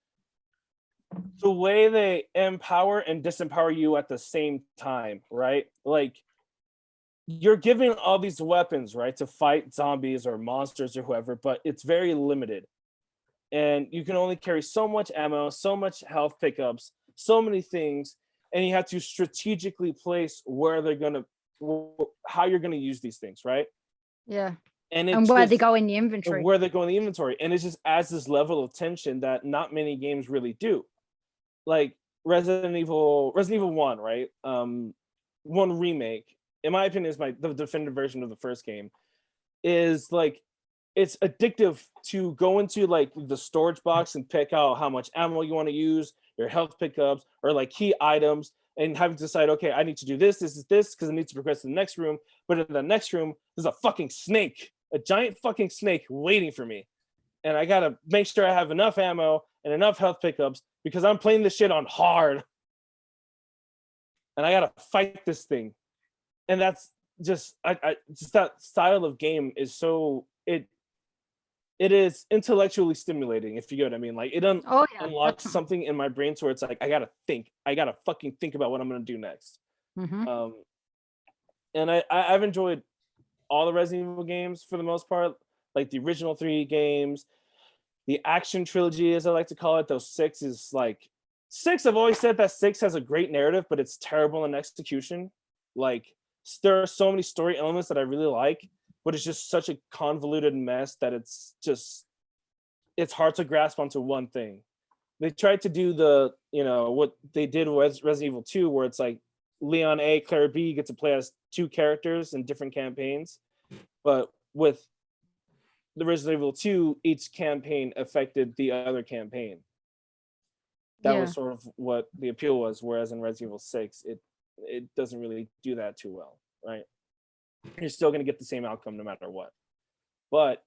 the way they empower and disempower you at the same time, right? Like you're given all these weapons, right, to fight zombies or monsters or whoever, but it's very limited. And you can only carry so much ammo, so much health pickups, so many things, and you have to strategically place where they're gonna, how you're gonna use these things, right? Yeah. And Where they go in the inventory. where they go in the inventory, and it just adds this level of tension that not many games really do. Like Resident Evil 1, right? One remake, in my opinion, is the definitive version of the first game. Is like it's addictive to go into like the storage box and pick out how much ammo you want to use, your health pickups, or like key items, and having to decide, okay, I need to do this because I need to progress to the next room. But in the next room, there's a fucking snake, a giant fucking snake waiting for me. And I gotta make sure I have enough ammo and enough health pickups because I'm playing this shit on hard. And I gotta fight this thing. And that's just just that style of game is so it is intellectually stimulating, if you get what I mean. Like it Oh yeah. unlocks definitely. something in my brain to where it's like I gotta fucking think about what I'm gonna do next. Mhm. And I've enjoyed all the Resident Evil games for the most part, like the original 3 games, the action trilogy, as I like to call it. Those 6 is like 6. I've always said that 6 has a great narrative, but it's terrible in execution. Like there are so many story elements that I really like, but it's just such a convoluted mess that it's hard to grasp onto one thing. They tried to do what they did with Resident Evil 2, where it's like Leon A, Claire B, you get to play as 2 characters in different campaigns. But with the Resident Evil 2, each campaign affected the other campaign. That was sort of what the appeal was, whereas in Resident Evil 6, it doesn't really do that too well, right? You're still going to get the same outcome no matter what. But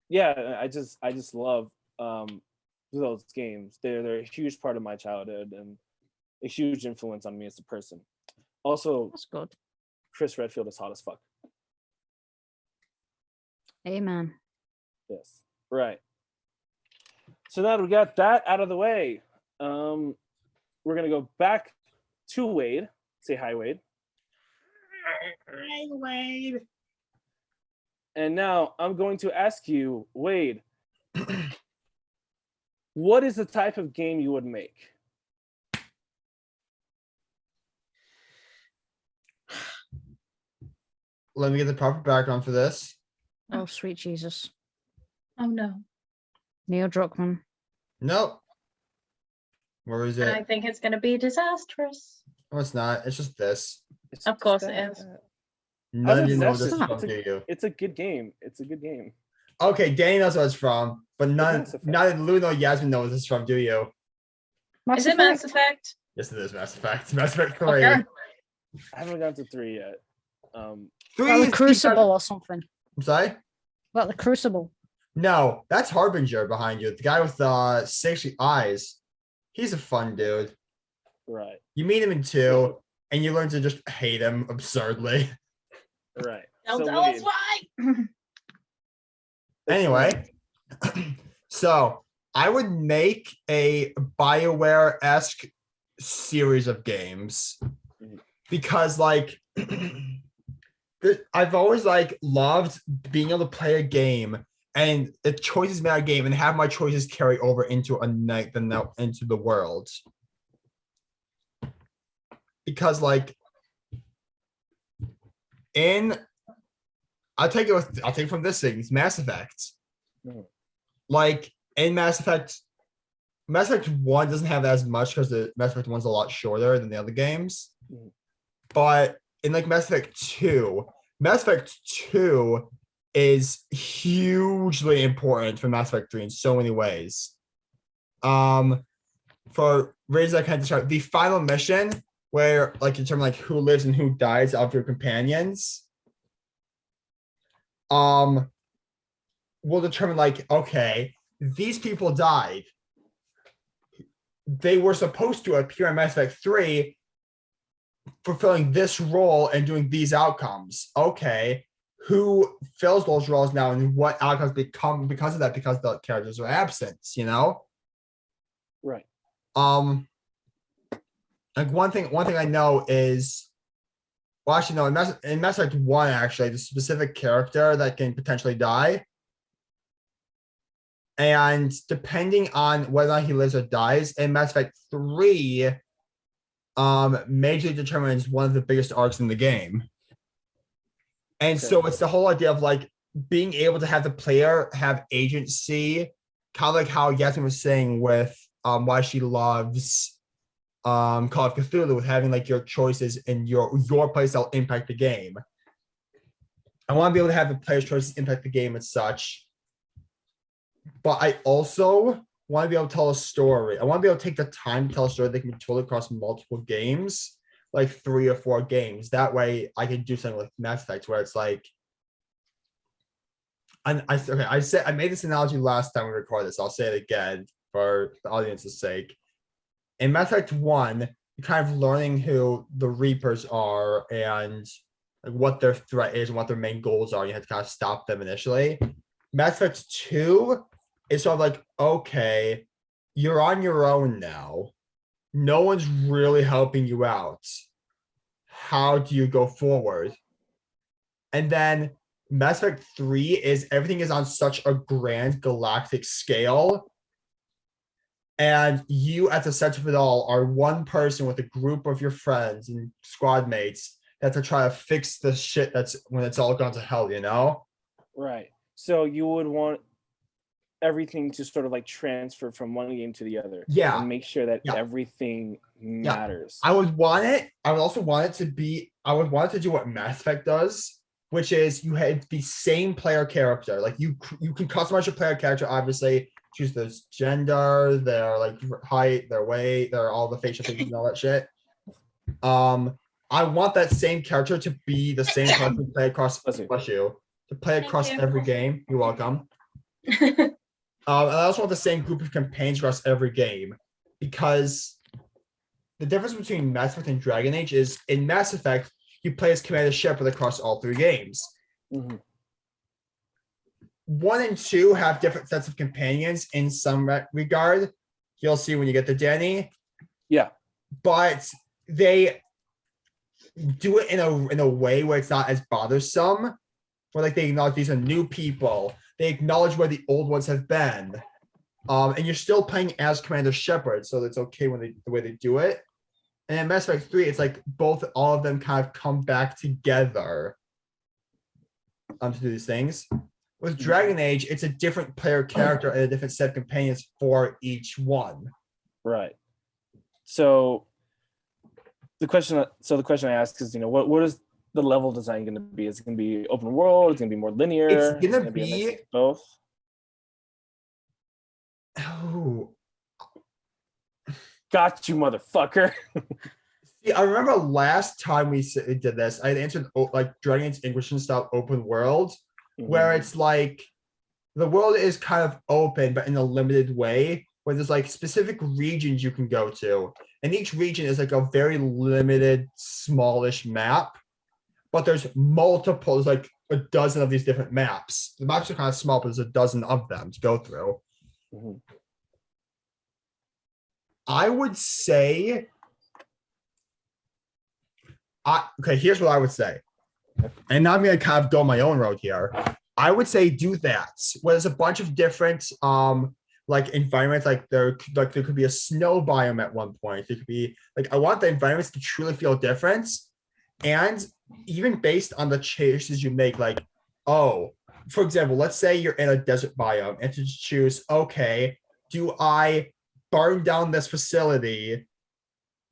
yeah, I just love those games. They're a huge part of my childhood and a huge influence on me as a person. Also, That's good. Chris Redfield is hot as fuck. Amen. Yes. Right. So now that we got that out of the way, we're gonna go back to Wade. Say hi, Wade. Hi, Wade. And now I'm going to ask you, Wade, what is the type of game you would make? Let me get the proper background for this. Oh, sweet Jesus. Oh no. Neil Druckmann. Nope. Where is it? I think it's going to be disastrous. No, it's not. It's just this. Of course it is. None of you know That's this is just- from, do you? It's a good game. It's a good game. Okay, Danny knows what it's from, but none Mass Effect. of Lou or Yasmin knows this is from, do you? Mass Is it Mass Effect? Effect? Yes, it is Mass Effect. Mass Effect 3. Okay. I haven't gotten to 3 yet. 3 Well, is the Crucible or something. I'm sorry? Well, the Crucible. No, that's Harbinger behind you. The guy with the 6 eyes. He's a fun dude. Right. You meet him in 2, and you learn to just hate him absurdly. Right. Don't So tell us Wade, why. Anyway, so I would make a BioWare-esque series of games because, like, I've always loved being able to play a game and the choices made a game and have my choices carry over into into the world. Because I'll take it from this thing. It's Mass Effect. Mhm. Like in Mass Effect 1 doesn't have as much because the Mass Effect 1's a lot shorter than the other games. Mhm. But in Mass Effect 2 is hugely important for Mass Effect 3 in so many ways. For reasons I can't describe, the final mission where you determine who lives and who dies of your companions, will determine okay, these people died. They were supposed to appear in Mass Effect 3 fulfilling this role and doing these outcomes. Okay, who fills those roles now, and what outcomes become because of that? Because the characters are absent. You know. Right. Like one thing I know is, well, actually no, in Mass Effect 1, actually, the specific character that can potentially die. And depending on whether or not he lives or dies, in Mass Effect 3, majorly determines one of the biggest arcs in the game. And so it's the whole idea of like being able to have the player have agency, kind of like how Yasmin was saying with why she loves Call of Cthulhu, with having like your choices and your playstyle impact the game. I want to be able to have the player's choices impact the game and such. But I also want to be able to tell a story. I want to be able to take the time to tell a story that can be told across multiple games, like 3 or 4 games. That way I can do something like Mass Effect where it's like, I made this analogy last time we recorded this. I'll say it again for the audience's sake. In Mass Effect 1, you're kind of learning who the Reapers are and like what their threat is and what their main goals are. You have to kind of stop them initially. Mass Effect 2 is sort of like, okay, you're on your own now. No one's really helping you out. How do you go forward? And then Mass Effect 3 is everything is on such a grand galactic scale. And you at the center of it all are one person with a group of your friends and squad mates that to try to fix the shit that's when it's all gone to hell, you know? Right. So you would want everything to sort of like transfer from one game to the other. Yeah. And make sure that everything matters. I would also want it to be, I would want it to do what Mass Effect does, which is you had the same player character. Like you can customize your player character, obviously, choose their gender, their like height, their weight, their all the facial features and all that shit. I want that same character to be the same person to play across every game. You're welcome. And I also want the same group of campaigns across every game, because the difference between Mass Effect and Dragon Age is in Mass Effect, you play as Commander Shepard across all 3 games. Mm-hmm. 1 and 2 have different sets of companions in some regard. You'll see when you get to Danny. Yeah. But they do it in a way where it's not as bothersome. Where like they acknowledge these are new people. They acknowledge where the old ones have been. And you're still playing as Commander Shepard, so it's okay when the way they do it. And in Mass Effect 3, it's like all of them kind of come back together to do these things. With Dragon Age, it's a different player character and a different set of companions for each one. Right. So the question I ask is, what is the level design going to be? Is it going to be open world? Is it going to be more linear? It's going to be a mix be of both. Oh. Got you, motherfucker. See, I remember last time we did this, I had answered like Dragon Age Inquisition style open world, where it's like the world is kind of open, but in a limited way, where there's like specific regions you can go to. And each region is like a very limited, smallish map. But there's like a dozen of these different maps. The maps are kind of small, but there's a dozen of them to go through. Mm-hmm. I would say, okay, here's what I would say. And now I'm going to kind of go my own road here. I would say do that. Where there's a bunch of different like environments, like there could be a snow biome at one point. There could be like, I want the environments to truly feel different. And even based on the choices you make, like, oh, for example, let's say you're in a desert biome and to choose, okay, do I burn down this facility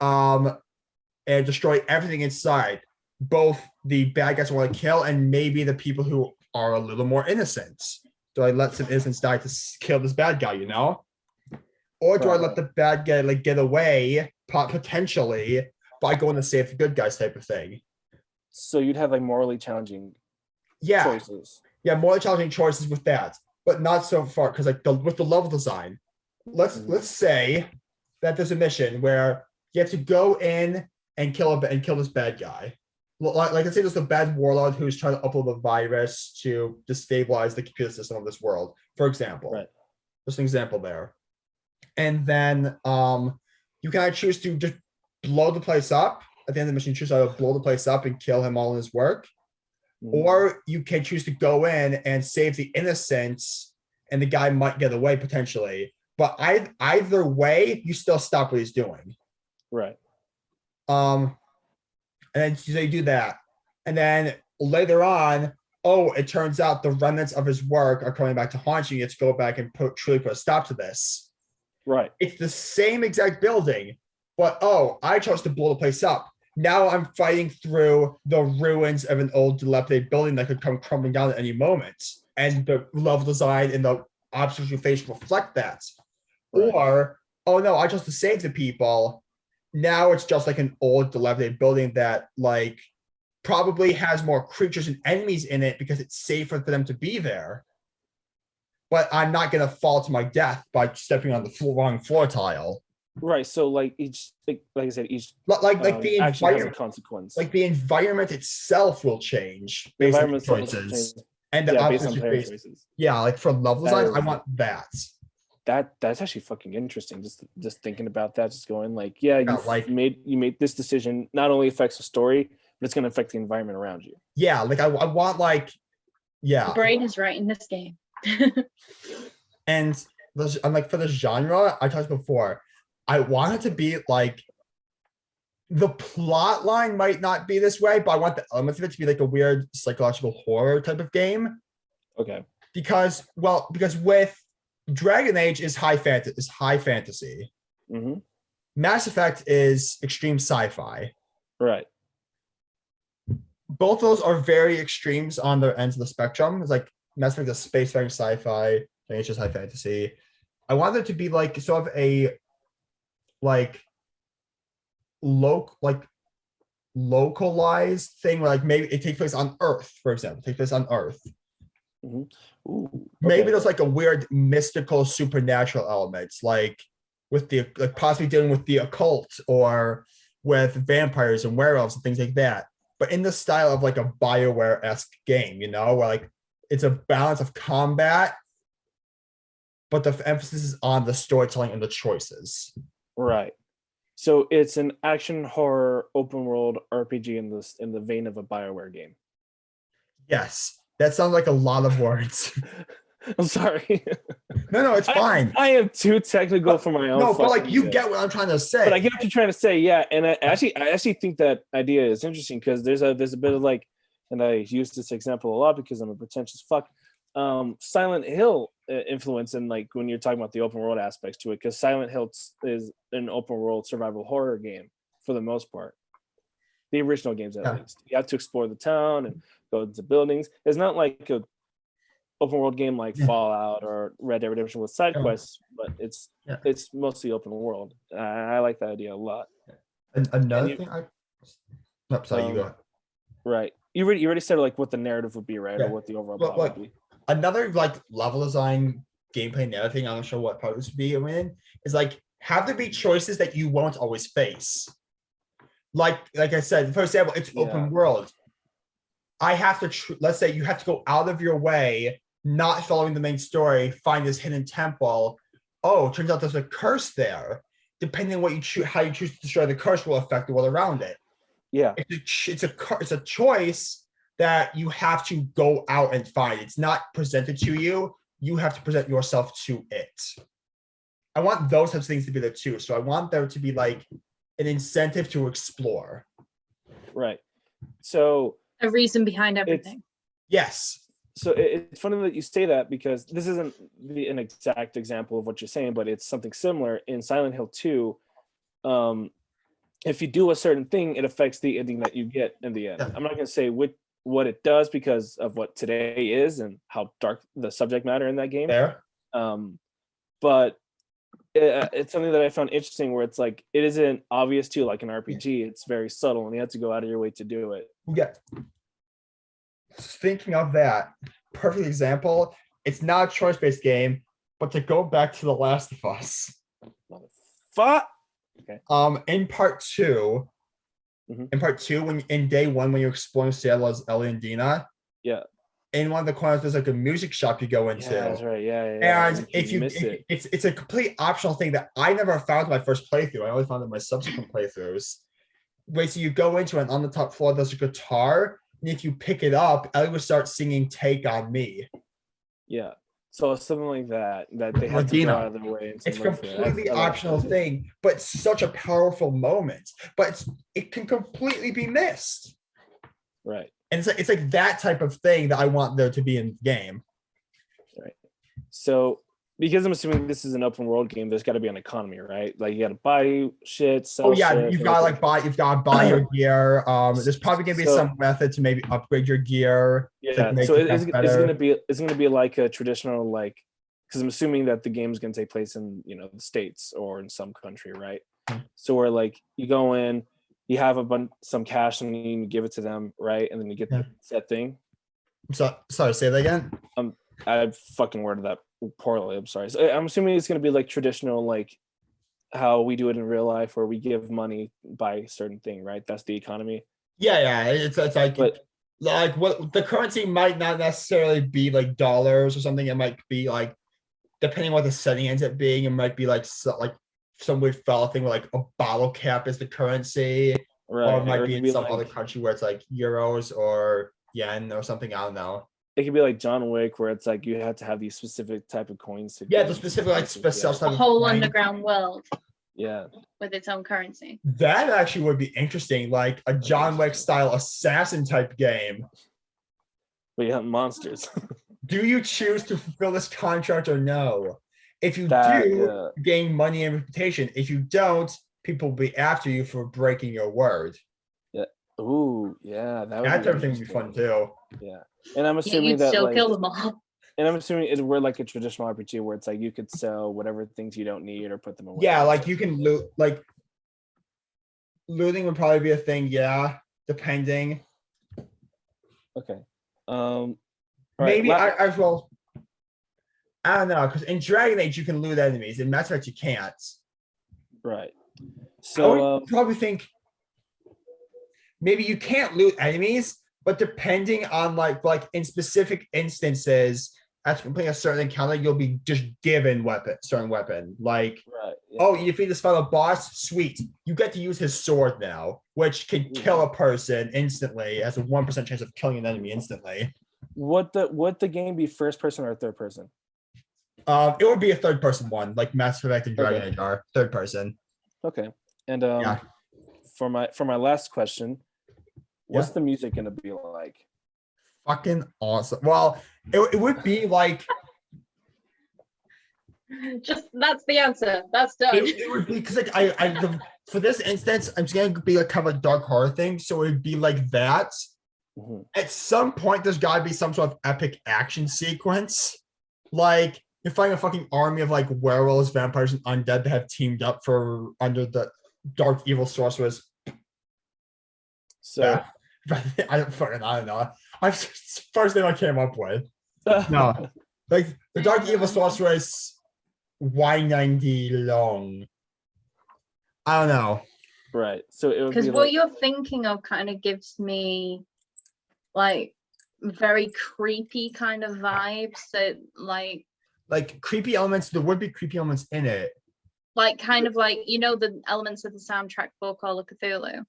and destroy everything inside, both the bad guys I want to kill and maybe the people who are a little more innocent? Do I let some innocents die to kill this bad guy, or do I let the bad guy like get away potentially by going to save the good guys type of thing? So you'd have like morally challenging choices. Yeah, morally challenging choices with that, but not so far, because like with the level design, let's say that there's a mission where you have to go in and kill this bad guy. Like let's say there's a bad warlord who's trying to upload a virus to destabilize the computer system of this world, for example. Right. Just an example there. And then you can either choose to just blow the place up. At the end of the mission, choose to blow the place up and kill him all in his work. Or you can choose to go in and save the innocents, and the guy might get away potentially. But either way, you still stop what he's doing. Right. And then so they do that. And then later on, it turns out the remnants of his work are coming back to haunt you. You have to go back and truly put a stop to this. Right. It's the same exact building, but I chose to blow the place up. Now I'm fighting through the ruins of an old dilapidated building that could come crumbling down at any moment. And the level design and the obstacles you face reflect that. Right. Or, no, I chose to save the people. Now it's just like an old dilapidated building that like probably has more creatures and enemies in it because it's safer for them to be there. But I'm not going to fall to my death by stepping on the wrong floor tile. Right. So like each, like I said, each like the action has a environment, consequence. like the environment itself will change The based on environment choices. And the based on player choices. Yeah, like for level design, I is- want that. That's actually fucking interesting. Just thinking about that, just going like, yeah, like- you made this decision. Not only affects the story, but it's going to affect the environment around you. Yeah, like I want like, yeah. The brain is right in this game. And I'm like for the genre, I talked before, I want it to be like the plot line might not be this way, but I want the elements of it to be like a weird psychological horror type of game. Okay. Because with Dragon Age is high fantasy. Mm-hmm. Mass Effect is extreme sci-fi. Right. Both those are very extremes on their ends of the spectrum. It's like Mass Effect is spacefaring sci-fi, Dragon Age is high fantasy. I want there to be like sort of a like localized thing where like maybe it takes place on Earth, for example. Mm-hmm. Ooh, okay. Maybe there's like a weird mystical supernatural elements, like with the like possibly dealing with the occult or with vampires and werewolves and things like that. But in the style of like a BioWare-esque game, where like it's a balance of combat, but the emphasis is on the storytelling and the choices. Right. So it's an action horror open world RPG in the vein of a BioWare game. Yes, that sounds like a lot of words. I'm sorry. No, it's fine. I am too technical for my own. No, but like you ego. get what I'm trying to say. But I get what you're trying to say, yeah. And I actually think that idea is interesting because there's a bit of like, and I use this example a lot because I'm a pretentious fuck. Silent Hill influence in like when you're talking about the open world aspects to it, because Silent Hill is an open world survival horror game for the most part. The original games at least. You have to explore the town and go to buildings. It's not like a open world game like Fallout or Red Dead Redemption with side quests, but it's mostly open world. I like that idea a lot. Another thing you go. Right. You already said like what the narrative would be, right? Or what the overall plot would be. Another like level design gameplay narrative thing, I'm not sure what part this would be in, is like have there be choices that you won't always face. Like I said, for example, it's open world. I have to let's say you have to go out of your way, not following the main story, find this hidden temple. Oh, turns out there's a curse there. Depending on what you choose, how you choose to destroy the curse will affect the world around it. Yeah, it's a choice that you have to go out and find. It's not presented to you. You have to present yourself to it. I want those types of things to be there too. So I want there to be like an incentive to explore. Right. So a reason behind everything. Yes. So it's funny that you say that because this isn't an exact example of what you're saying, but it's something similar in Silent Hill 2. If you do a certain thing, it affects the ending that you get in the end. I'm not going to say what it does because of what today is and how dark the subject matter in that game. There. But it's something that I found interesting where it's like, it isn't obvious to you like an RPG. It's very subtle and you have to go out of your way to do it. Yeah. Thinking of that, perfect example, it's not a choice-based game, but to go back to The Last of Us. Fuck. Okay. In part 2, Mhm. in part 2, when in day 1, when you're exploring Seattle as Ellie and Dina, Yeah. in one of the corners there's like a music shop you go into. Yeah, that's right. Yeah. And if you miss it, it's a complete optional thing that I never found in my first playthrough. I only found it in my subsequent playthroughs. Wait, so you go into it, and on the top floor there's a guitar, and if you pick it up, Ellie will start singing "Take on Me." yeah. So something like that they have to Regina. go out of their way and It's look for. completely I like optional that. thing, but it's such a powerful moment. But it can completely be missed. Right. And it's like that type of thing that I want there to be in the game. So because I'm assuming this is an open world game, there's got to be an economy, right? Like you got to buy shit, sell Oh yeah, shit, you've got to buy your gear. There's probably gonna be So- some method to maybe upgrade your gear. Yeah. make So it it's better. gonna be like a traditional like, because I'm assuming that the game's gonna take place in the States or in some country, right? Hmm. So where like you go in, you have some cash and you give it to them, right? And then you get Yeah. that thing. Sorry, say that again. I fucking worded that poorly. I'm sorry. So I'm assuming it's gonna be like traditional, like how we do it in real life, where we give money by a certain thing, right? That's the economy. Yeah. It's like But what the currency might not necessarily be like dollars or something. It might be like, depending on what the setting ends up being, it might be like some weird fella thing where like a bottle cap is the currency, right, or it might or it be could in be some like, other country where it's like euros or yen or something. I don't know. it could be like John Wick, where it's like you have to have these specific type of coins to Yeah, get the into specific like places. special A type of whole coin. underground world Yeah. with its own currency. That actually would be interesting, like a John Wick style assassin type game. But you have monsters. Do you choose to fulfill this contract or no? If you That, do, yeah. you gain money and reputation. If you don't, people will be after you for breaking your word. Ooh, yeah, that would That be type of thing would be fun interesting. too. Yeah, and I'm Yeah, assuming you'd that still like, kill them all. and I'm assuming we're like a traditional RPG where it's like you could sell whatever things you don't need or put them away. Yeah, or like something. you can loot. Like looting would probably be a thing. Yeah, depending. Okay. All right, Maybe I as well. I don't know, because in Dragon Age you can loot enemies. In Mass Effect you can't. right. I So would probably think maybe you can't loot enemies, but depending on like in specific instances, after completing a certain encounter, you'll be just given certain weapon. Like, right. Yeah. oh, you defeat this final boss, sweet. You get to use his sword now, which can kill a person instantly, has a 1% chance of killing an enemy instantly. Would the game be first person or third person? It would be a third person one, like Mass Effect and Dragon Okay. Age are third person. Okay. And Yeah. for my last question, what's Yeah. the music gonna be like? Fucking awesome. Well, it would be like Just that's the answer. That's done. it would be because like for this instance, I'm just gonna be like kind of a dark horror thing. So it would be like that. Mhm. At some point, there's gotta be some sort of epic action sequence. Like you're fighting a fucking army of like werewolves, vampires, and undead that have teamed up for under the dark evil sorceress. So Yeah. I don't know. First thing I came up with. No. Like the dark evil sorceress Y90 long. I don't know. right. So it would Because be what like, you're thinking of kind of gives me like very creepy kind of vibes. That Like creepy elements, there would be creepy elements in it. kind of like the elements of the soundtrack for Call of Cthulhu.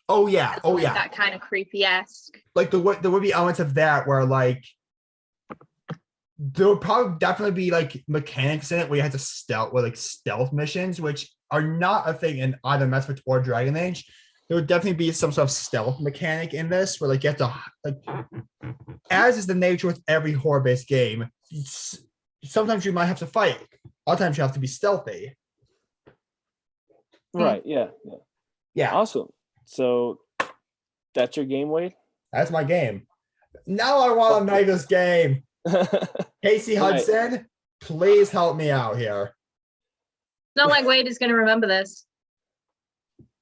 Oh yeah. It's Oh like yeah. that kind of creepy-esque. Like there would be elements of that where like there would probably definitely be like mechanics in it where you had to stealth missions, which are not a thing in either Mass Effect or Dragon Age. There would definitely be some sort of stealth mechanic in this where like you have to like, as is the nature with every horror-based game, sometimes you might have to fight. Other times you have to be stealthy. right. Yeah. Yeah, Awesome. So that's your game, Wade? that's my game. Now I want to make this game. Casey Right. Hudson, please help me out here. It's not like Wade is going to remember this.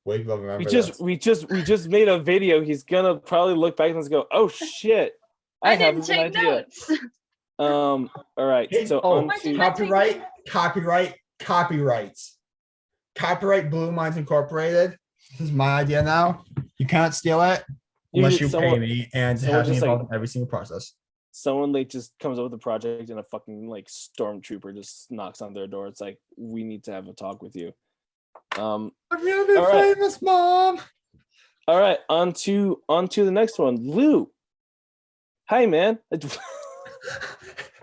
Wade will remember we just made a video. He's gonna probably look back and go, "Oh shit, I have didn't an take idea." notes. All right. Hey, So oh, on Why to, didn't I take copyright Blue Minds Incorporated. This is my idea now. You can't steal it You unless get you someone- pay me and someone have me just, like- involved in every single process. Someone like just comes up with a project and a fucking like stormtrooper just knocks on their door. It's like, we need to have a talk with you. I'm gonna be All right. famous, Mom. All right, on to the next one. Lou. Hi, man.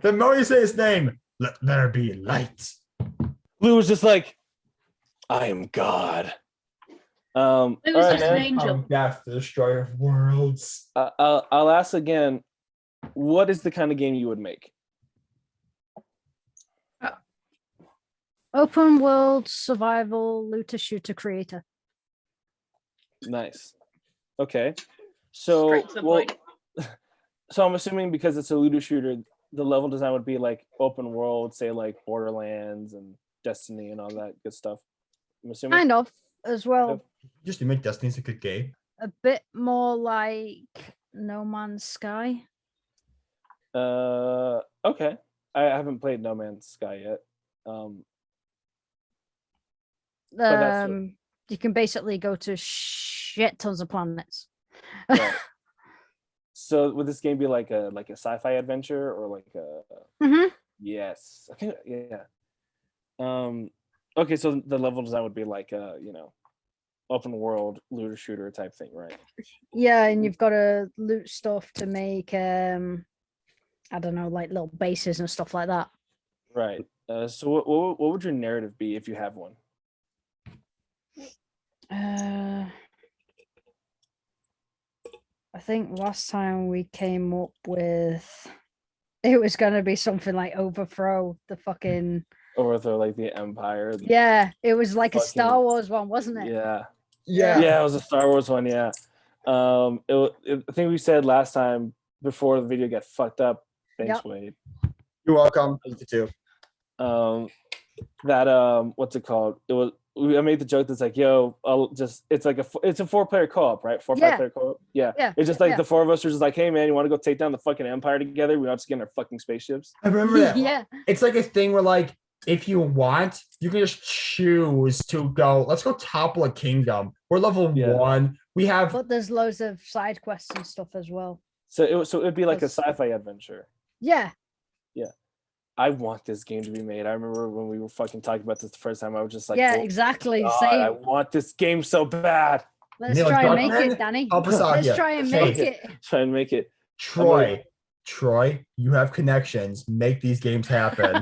The more you say his name, let there be light. Lou was just like, I am God. All It was right, just an man. angel. Death, the destroyer of worlds. I'll ask again. What is the kind of game you would make? Open world survival looter shooter creator. Nice. Okay. So, Straight to the well, point. so I'm assuming because it's a looter shooter, the level design would be like open world, say like Borderlands and Destiny and all that good stuff. I'm assuming. Kind of as well. Just to make Destiny's a good game. A bit more like No Man's Sky. Okay. I haven't played No Man's Sky yet. that's it. You can basically go to shit tons of planets. Right. So would this game be like a sci-fi adventure or like a Mhm. yes. I think yeah. Okay, so the level design would be like a, open world looter shooter type thing, right? Yeah, and you've got to loot stuff to make I don't know, like little bases and stuff like that. Right. So what would your narrative be if you have one? I think last time we came up with it was gonna be something like overthrow the fucking Overthrow like the Empire. yeah, it was like a Star Fucking- Wars one, wasn't it? Yeah. Yeah. Yeah, it was a Star Wars one, yeah. I think we said last time before the video got fucked up. Thanks, Yep. Wade. You're welcome. You too. That what's it called? I made the joke that's like, yo, it's a 4-player co-op, right? 4 or 5 Yeah. player co-op. Yeah. Yeah, It's just like yeah. the 4 of us are just like, hey man, you want to go take down the fucking Empire together? We're not just getting our fucking spaceships. I remember that. Yeah. It's like a thing where, like, if you want, you can just choose to go. Let's go topple a kingdom. We're level Yeah. 1. We have But there's loads of side quests and stuff as well. So it'd be like a That's- sci-fi adventure. Yeah. I want this game to be made. I remember when we were fucking talking about this the first time, I was just like, yeah, oh exactly. God, Same. I want this game so bad. Let's Neil try and make Druckmann, it, Danny. help us out Let's here. try and Hey. make it. Try and make it. Troy, you have connections. Make these games happen.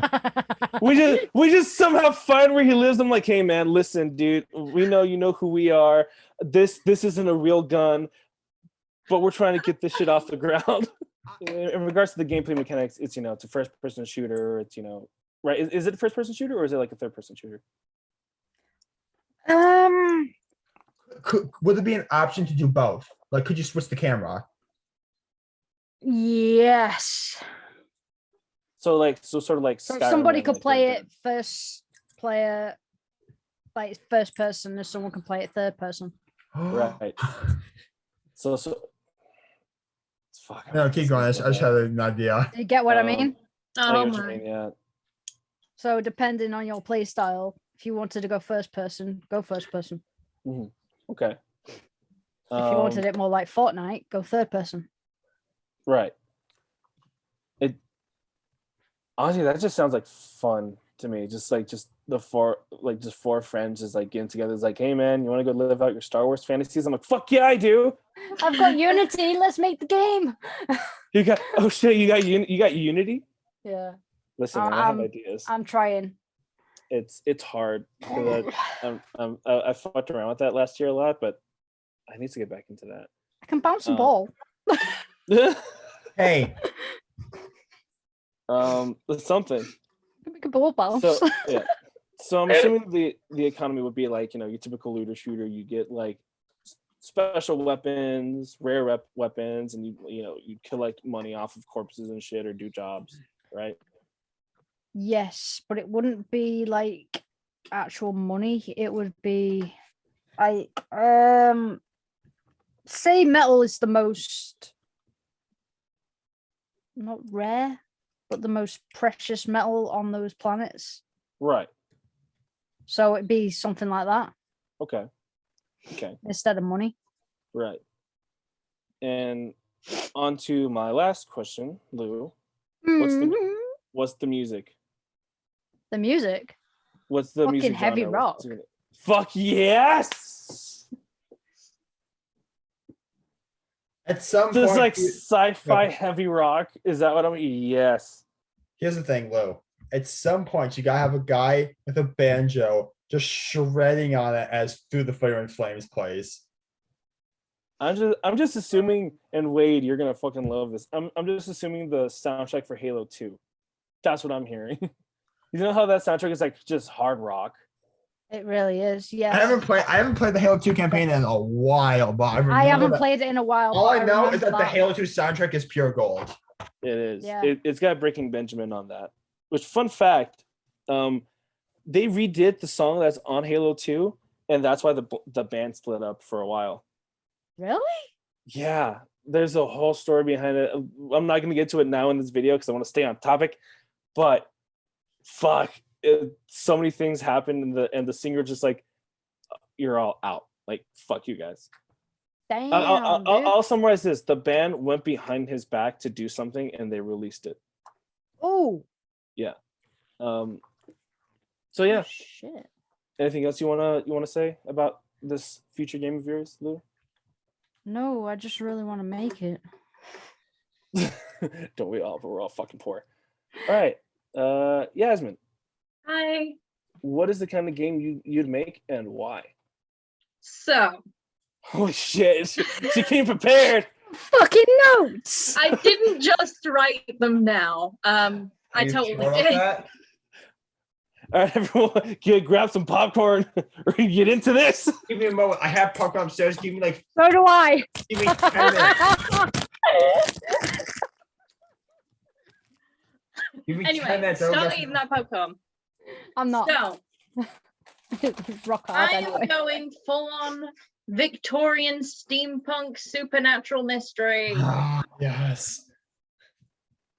We just somehow find where he lives. I'm like, hey man, listen, dude, we know you know who we are. This isn't a real gun, but we're trying to get this shit off the ground. In regards to the gameplay mechanics, it's it's a first-person shooter. It's right. Is it a first-person shooter or is it like a third-person shooter? Would there be an option to do both? Like, could you switch the camera? Yes. So sort of like So Skyrim somebody and, could like, play Red it first player, like first person, and someone can play it third person. Right. So it's fuck. No, keep going. I just had an idea. Do you get what I Um, mean? I Oh get what you my. mean, yeah. So depending on your play style, if you wanted to go first person, go first person. Okay. If you wanted it more like Fortnite, go third person. Right. It honestly, that just sounds like fun to me. Just the four friends just like getting together. It's like, hey man, you want to go live out your Star Wars fantasies? I'm like, fuck yeah, I do. I've got Unity. Let's make the game. You got you got Unity. Yeah, Listen, man, I have Um, ideas. I'm trying. It's hard. 'Cause I fucked around with that last year a lot, but I need to get back into I can bounce a Um, ball. that. Hey, It's something. Make a ball bounce. So yeah. So I'm assuming the economy would be like, your typical looter shooter. You get like special weapons, rare weapons, and you collect money off of corpses and shit or do jobs, right? Yes, but it wouldn't be like actual money. It would be like say metal is the most not rare, but the most precious metal on those planets. Right. So it'd be something like that Okay. Okay. instead of money. Right. And on to my last question, Lou. Mhm. What's the music? The music. What's the Fucking music heavy genre? rock. Fuck yes! At some This is point, like sci-fi heavy rock. Is that what I'm? Yes. here's the thing, Lou. At some point, you gotta have a guy with a banjo just shredding on it as Through the Fire and Flames plays. I'm just assuming, and Wade, you're gonna fucking love this. I'm just assuming the soundtrack for Halo 2. That's what I'm hearing. You know how that soundtrack is like just hard rock. It really is. Yes. I haven't played the Halo 2 campaign in a while, but I remember I haven't that- played it in a while. all but I know is remember that the Halo 2 soundtrack is pure gold. It is. Yeah. It's got Breaking Benjamin on that. Which, fun fact, they redid the song that's on Halo 2, and that's why the band split up for a while. Really? Yeah, there's a whole story behind it. I'm not going to get to it now in this video because I want to stay on topic, but fuck, so many things happened, and the singer just like, you're all out. Like, fuck you guys. Damn. I'll summarize this. The band went behind his back to do something, and they released it. Oh. So yeah. Shit. Anything else you wanna say about this future game of yours, Lou? No, I just really want to make it. Don't we all? But we're all fucking poor. All right, Yasmin, Hi. what is the kind of game you'd make and why? So Holy shit, she came prepared. Fucking notes. I didn't just write them now. I Are you totally sure about did. that? All right, everyone, grab some popcorn. We're gonna get into this. Give me a moment. I have popcorn upstairs. Give me So do I. give me 10 minutes. Give me 10 Anyway, minutes. start eating that popcorn. I'm not. So Rock hard I am anyway. going full on Victorian steampunk supernatural mystery. Yes.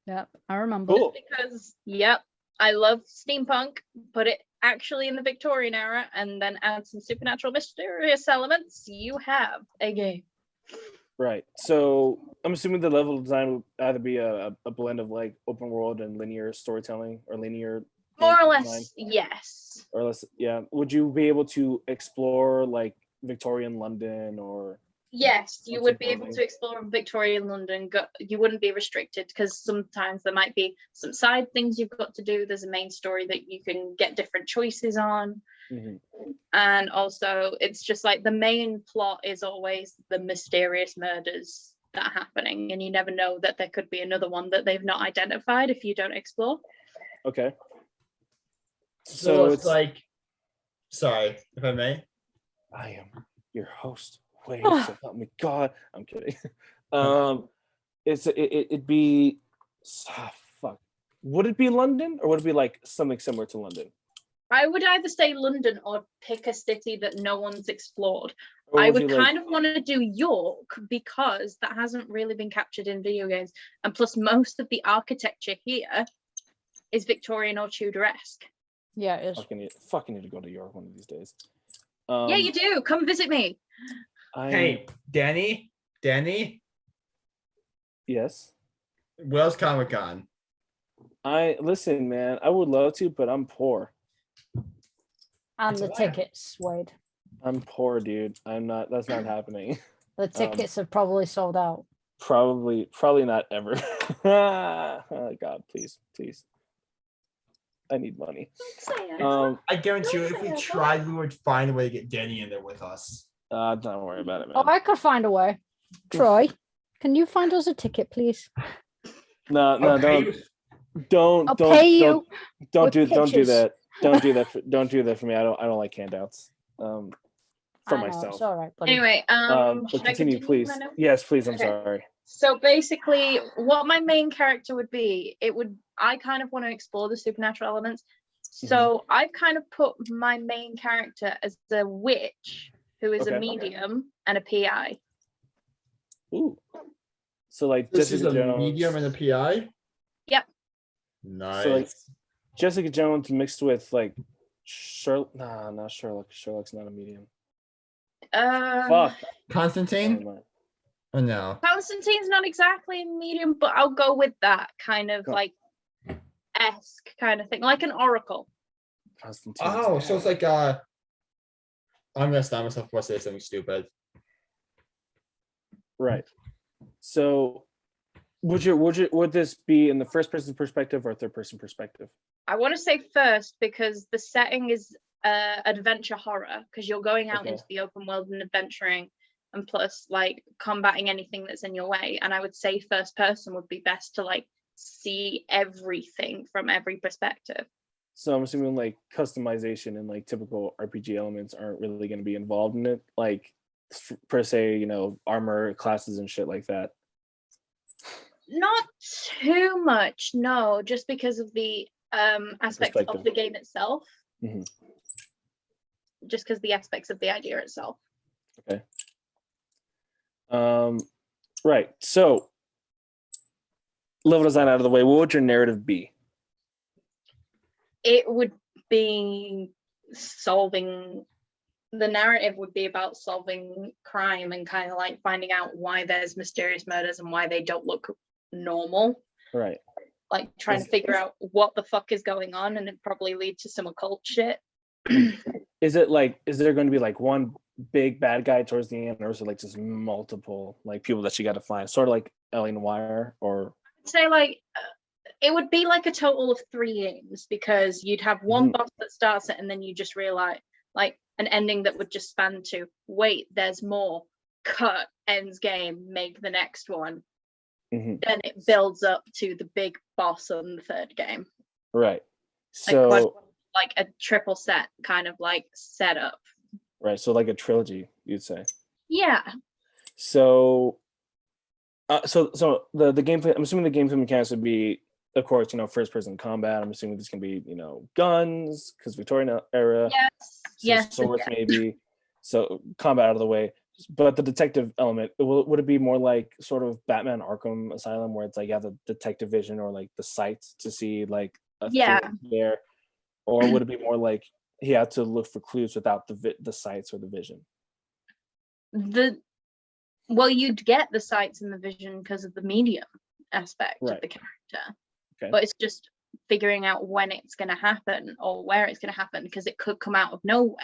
Yep, I remember. Cool. Because yep, I love steampunk, put it actually in the Victorian era and then add some supernatural mysterious elements. You have a game. Right. So I'm assuming the level design would either be a blend of like open world and linear storytelling, or linear. More or design, less, yes. or less. Yeah. Would you be able to explore like Victorian London or? Yes, you What's would it be able building? to explore Victorian London. You wouldn't be restricted because sometimes there might be some side things you've got to do. There's a main story that you can get different choices on. Mhm. And also, it's just like the main plot is always the mysterious murders that are happening. And you never know that there could be another one that they've not identified if you don't explore. Okay. So it's like, sorry, if I may. I am your host. Wait, Ah. so help me God. I'm kidding. It'd be fuck. Would it be London, or would it be like something similar to London? I would either say London or pick a city that no one's explored. Or I would you, like- kind of want to do York because that hasn't really been captured in video games. And plus, most of the architecture here is Victorian or Tudoresque. Yeah, it is. fucking need to go to York one of these days. Yeah, you do. Come visit me. Hey, Danny. Yes. Where's Comic Con? Listen, man. I would love to, but I'm poor. And It's the a lie. tickets, Wade. I'm poor, dude. I'm not. That's not happening. The tickets have probably sold out. Probably not ever. Oh, God, please. I need money. I guarantee you, if we tried, we would find a way to get Danny in there with us. Don't worry about it, man. Oh, I could find a way. Troy, can you find us a ticket, please? No, Okay. don't. I'll pay you. Don't with do pictures. that. Don't do that. Don't do that for me. I don't like handouts. For I know, myself. it's all right, buddy. Anyway, But should I continue, please. my notes? Yes, please. I'm Okay. sorry. So basically, what my main character would be, I kind of want to explore the supernatural elements. So I've kind of put my main character as the witch, who is Okay. a medium and a PI. Ooh. So like This is Jessica a Jones. medium and a PI. Yep. Nice. So, like, Jessica Jones mixed with like Sherlock. Nah, not Sherlock. Sherlock's not a medium. Fuck. Constantine? Never mind. Oh no. Constantine's not exactly a medium, but I'll go with that kind of like esque kind of thing, like an oracle. Constantine. Oh, so it's like I'm gonna stop myself before I say something stupid. Right. So would this be in the first person perspective or third person perspective? I want to say first because the setting is adventure horror, because you're going out Okay. into the open world and adventuring, and plus like combating anything that's in your way. And I would say first person would be best to like see everything from every perspective. So I'm assuming like customization and like typical RPG elements aren't really going to be involved in it, like per se, you know, armor classes and shit like that. Not too much, no, just because of the aspects of Perspective. the game itself. Mhm. Just because the aspects of the idea itself. Okay. Right. So level design out of the way, what would your narrative be? It would be the narrative would be about solving crime and kind of like finding out why there's mysterious murders and why they don't look normal. Right. Like trying to figure out what the fuck is going on, and it probably lead to some occult shit. Is there going to be like one big bad guy towards the end, or is it like just multiple like people that you got to find, sort of like Alien Wire? Or I'd say like it would be like a total of 3 games, because you'd have one boss that starts it and then you just realize like an ending that would just span to wait, there's more, cut, ends game, make the next one. Then it builds up to the big boss on the 3rd game. Right. So like a triple set kind of like setup. Right. So like a trilogy, you'd say. Yeah. So so the gameplay, I'm assuming the gameplay mechanics would be, of course, you know, first person combat. I'm assuming this can be, you know, guns, because Victorian era. Yes. Yes. Swords maybe. So combat out of the way. But the detective element, would it be more like sort of Batman Arkham Asylum, where it's like you have the detective vision or like the sights to see like a thing there? Or would it be more like he had to look for clues without the sights or the vision? Well, you'd get the sights and the vision because of the medium aspect of the character. Okay. But it's just figuring out when it's going to happen or where it's going to happen, because it could come out of nowhere.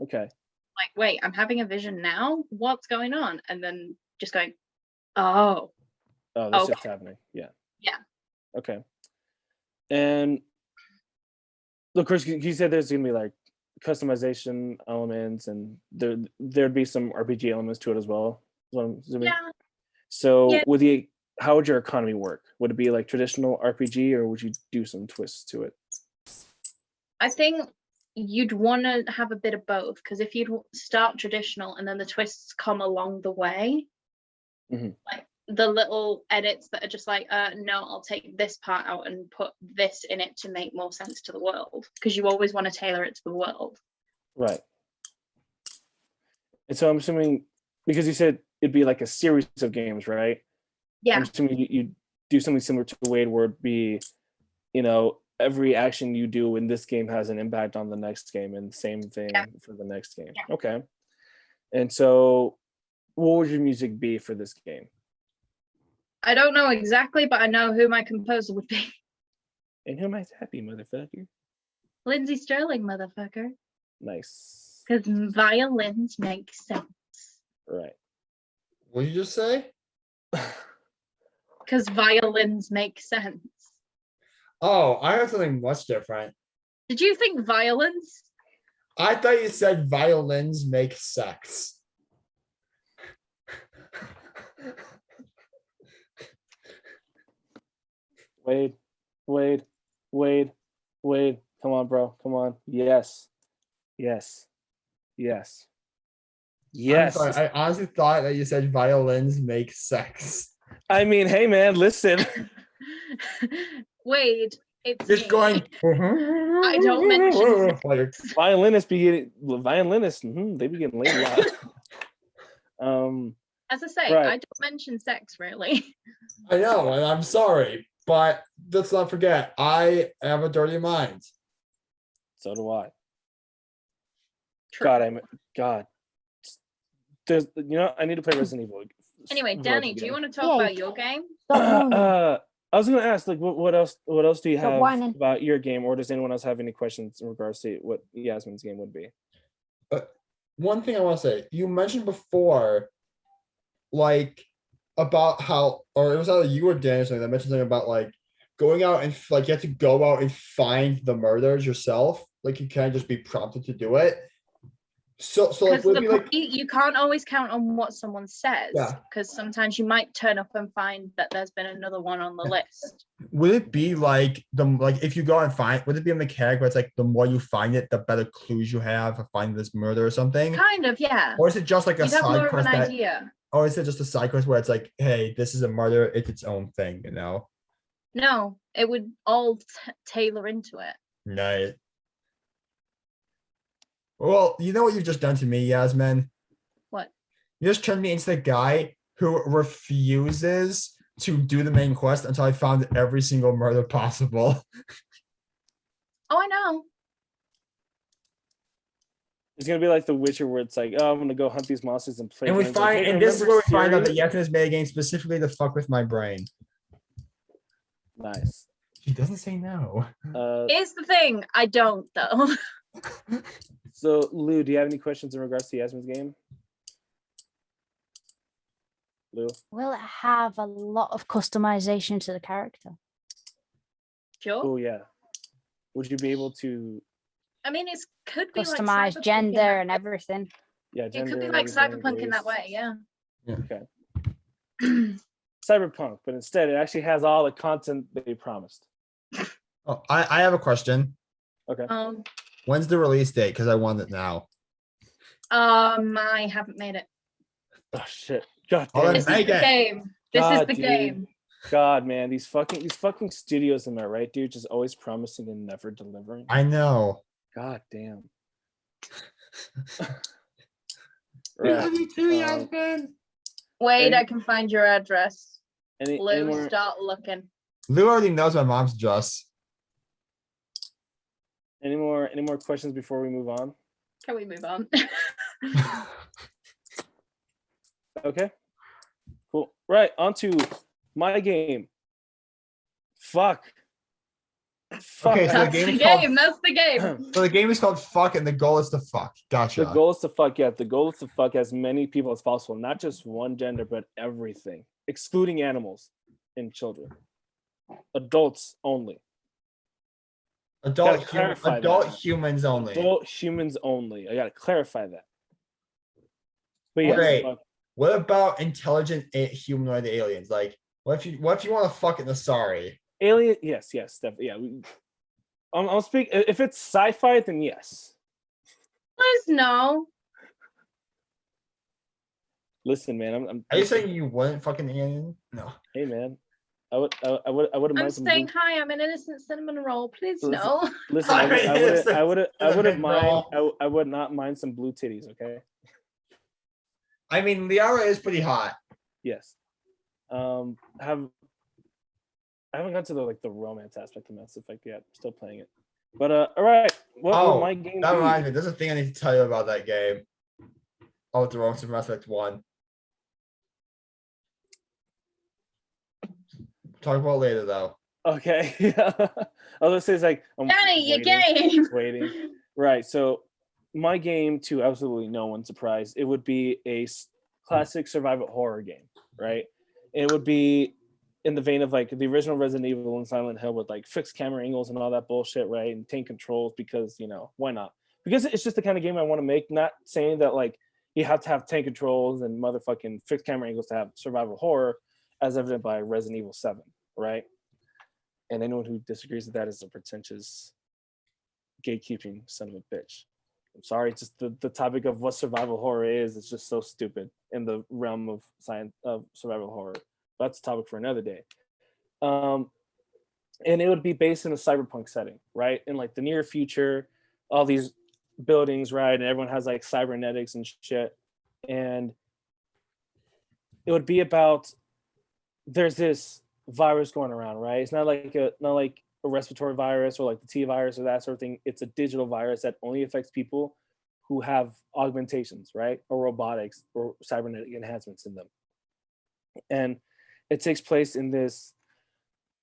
Okay. Like, wait, I'm having a vision now? What's going on? And then just going, oh. Oh, this shit's happening. Yeah. Yeah. Okay. And of course, you said there's gonna be like customization elements, and there'd be some RPG elements to it as well. Is what I'm assuming. Yeah. So how would your economy work? Would it be like traditional RPG, or would you do some twists to it? I think you'd want to have a bit of both, because if you'd start traditional and then the twists come along the way, like the little edits that are just like, no, I'll take this part out and put this in it to make more sense to the world, because you always want to tailor it to the world. Right. And so I'm assuming, because you said it'd be like a series of games, right? Yeah. I'm assuming you do something similar to Wade, where it'd be, you know, every action you do in this game has an impact on the next game, and same thing for the next game. Yeah. Okay. And so what would your music be for this game? I don't know exactly, but I know who my composer would be. And who might that be, motherfucker? Lindsay Sterling, motherfucker. Nice. Because violins make sense. Right. What did you just say? Because violins make sense. Oh, I have something much different. Did you think violins? I thought you said violins make sex. Wade. Come on, bro. Come on. Yes. I honestly thought that you said violins make sex. I mean, hey man, listen. Wade, it's just going. I don't mention violinists, they be getting laid a lot. As I say, I don't mention sex really. I know, and I'm sorry, but let's not forget, I have a dirty mind. So do I. True. God. There's, I need to play Resident Evil. Anyway, Village Danny, do you again. want to talk Yeah, you about your game? Stop moaning. I was gonna ask, like, what else do you Stop have whining. about your game, or does anyone else have any questions in regards to what Yasmin's game would be? One thing I want to say, you mentioned before, like about how, or it was either you or Dan or something that mentioned something about like going out and like you have to go out and find the murders yourself. Like you can't just be prompted to do it. So like Because would it be like you can't always count on what someone says. Yeah. Because sometimes you might turn up and find that there's been another one on the list. would it be like if you go and find, would it be a mechanic where it's like the more you find it, the better clues you have for finding this murder or something? Kind of, yeah. Or is it just like a You'd have more side of an quest that, idea. or is it just a side quest where it's like, hey, this is a murder, it's its own thing, No, it would all tailor into it. Right. Well, you know what you've just done to me, Yasmin? What? You just turned me into the guy who refuses to do the main quest until I found every single murder possible. Oh, I know. It's gonna be like The Witcher, where it's like, oh, I'm gonna go hunt these monsters and play. And we games. Like, find, hey, and this is remember where we find out that Siri? Yasmin has made a game specifically to fuck with my brain. Nice. She doesn't say no. Here's the thing, I don't though. So Lou, do you have any questions in regards to Yasmin's game? Lou? Will it have a lot of customization to the character? Sure. Oh yeah. Would you be able to? I mean, it could be like Customize cyberpunk in gender that and way. everything. Yeah, It gender could be and like everything, cyberpunk in that race. way, yeah. Okay. Cyberpunk, but instead it actually has all the content they promised. Oh, I have a question. Okay. When's the release date? Because I want it now. I haven't made it. Oh shit. God Oh, damn. then This is make the it. game. This is God, the dude. game. God, man, these fucking studios, am I right, dude? Just always promising and never delivering. I know. God damn. We love you too, um, Yasmin. Wait, Any- I can find your address. Any Lou, more? start looking. Lou already knows my mom's address. Any more questions before we move on? Can we move on? Okay. Cool. Right, on to my game. Fuck. Okay, so the That's game the is called- game. That's the game. So the game is called Fuck, and the goal is to fuck. Gotcha. The goal is to fuck, yeah. The goal is to fuck as many people as possible, not just one gender, but everything, excluding animals and children. Adults only. Gotta clarify Adult that. humans only. Adult humans only. I gotta clarify that. But yeah, Okay. fuck. What about intelligent humanoid aliens? Like, what if you want to fuck in the sorry? Alien. Yes, definitely. Yeah. I'll speak. If it's sci-fi, then yes. Please no. Listen, man. I'm Are you saying you wouldn't fucking alien? No. Hey, man. I wouldn't I'm mind some. saying hi. I'm an innocent cinnamon roll. Please Listen. no. Listen, Sorry, I wouldn't cinnamon mind. roll. I would not mind some blue titties. Okay. I mean, Liara is pretty hot. Yes. I haven't got to the romance aspect of Mass Effect yet. I'm still playing it. But all right. What will my game that be? reminds me. There's a thing I need to tell you about that game. Oh, the Romance of Mass Effect 1. Talk about it later, though. Okay. Yeah. I was gonna say it's like I'm Danny, your waiting, game. waiting. Right. So my game, to absolutely no one's surprise, it would be a classic survival horror game, right? And it would be in the vein of like the original Resident Evil and Silent Hill with like fixed camera angles and all that bullshit, right? And tank controls because, why not? Because it's just the kind of game I want to make. Not saying that like you have to have tank controls and motherfucking fixed camera angles to have survival horror, as evident by Resident Evil 7, right? And anyone who disagrees with that is a pretentious gatekeeping son of a bitch. I'm sorry, it's just the topic of what survival horror is just so stupid in the realm of science of survival horror. That's a topic for another day. And it would be based in a cyberpunk setting, right? In like the near future, all these buildings, right? And everyone has like cybernetics and shit. And it would be about there's this virus going around, right? It's not like a respiratory virus or like the T virus or that sort of thing. It's a digital virus that only affects people who have augmentations, right, or robotics or cybernetic enhancements in them. And it takes place in this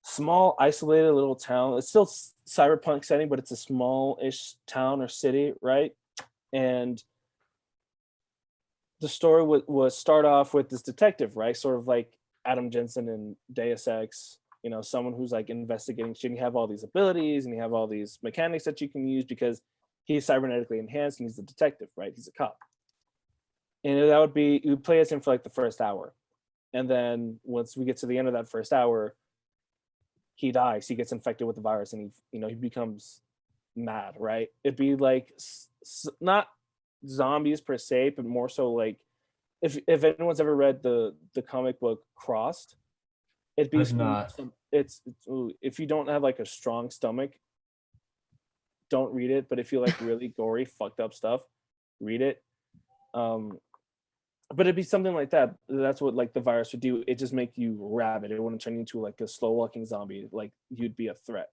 small, isolated little town. It's still cyberpunk setting, but it's a small-ish town or city, right? And the story was start off with this detective, right? Sort of like Adam Jensen in Deus Ex, you know, someone who's like investigating shit. And you have all these abilities and you have all these mechanics that you can use because he's cybernetically enhanced and he's a detective, right? He's a cop. And that would be, you would play as him for like the first hour. And then once we get to the end of that first hour, he dies. He gets infected with the virus and he becomes mad, right? It'd be like not zombies per se, but more so like if anyone's ever read the comic book Crossed, it'd be I've not. it's if you don't have like a strong stomach, don't read it. But if you like really gory, fucked up stuff, read it. But it'd be something like that. That's what like the virus would do. It just make you rabid. It wouldn't turn you into like a slow walking zombie. Like you'd be a threat.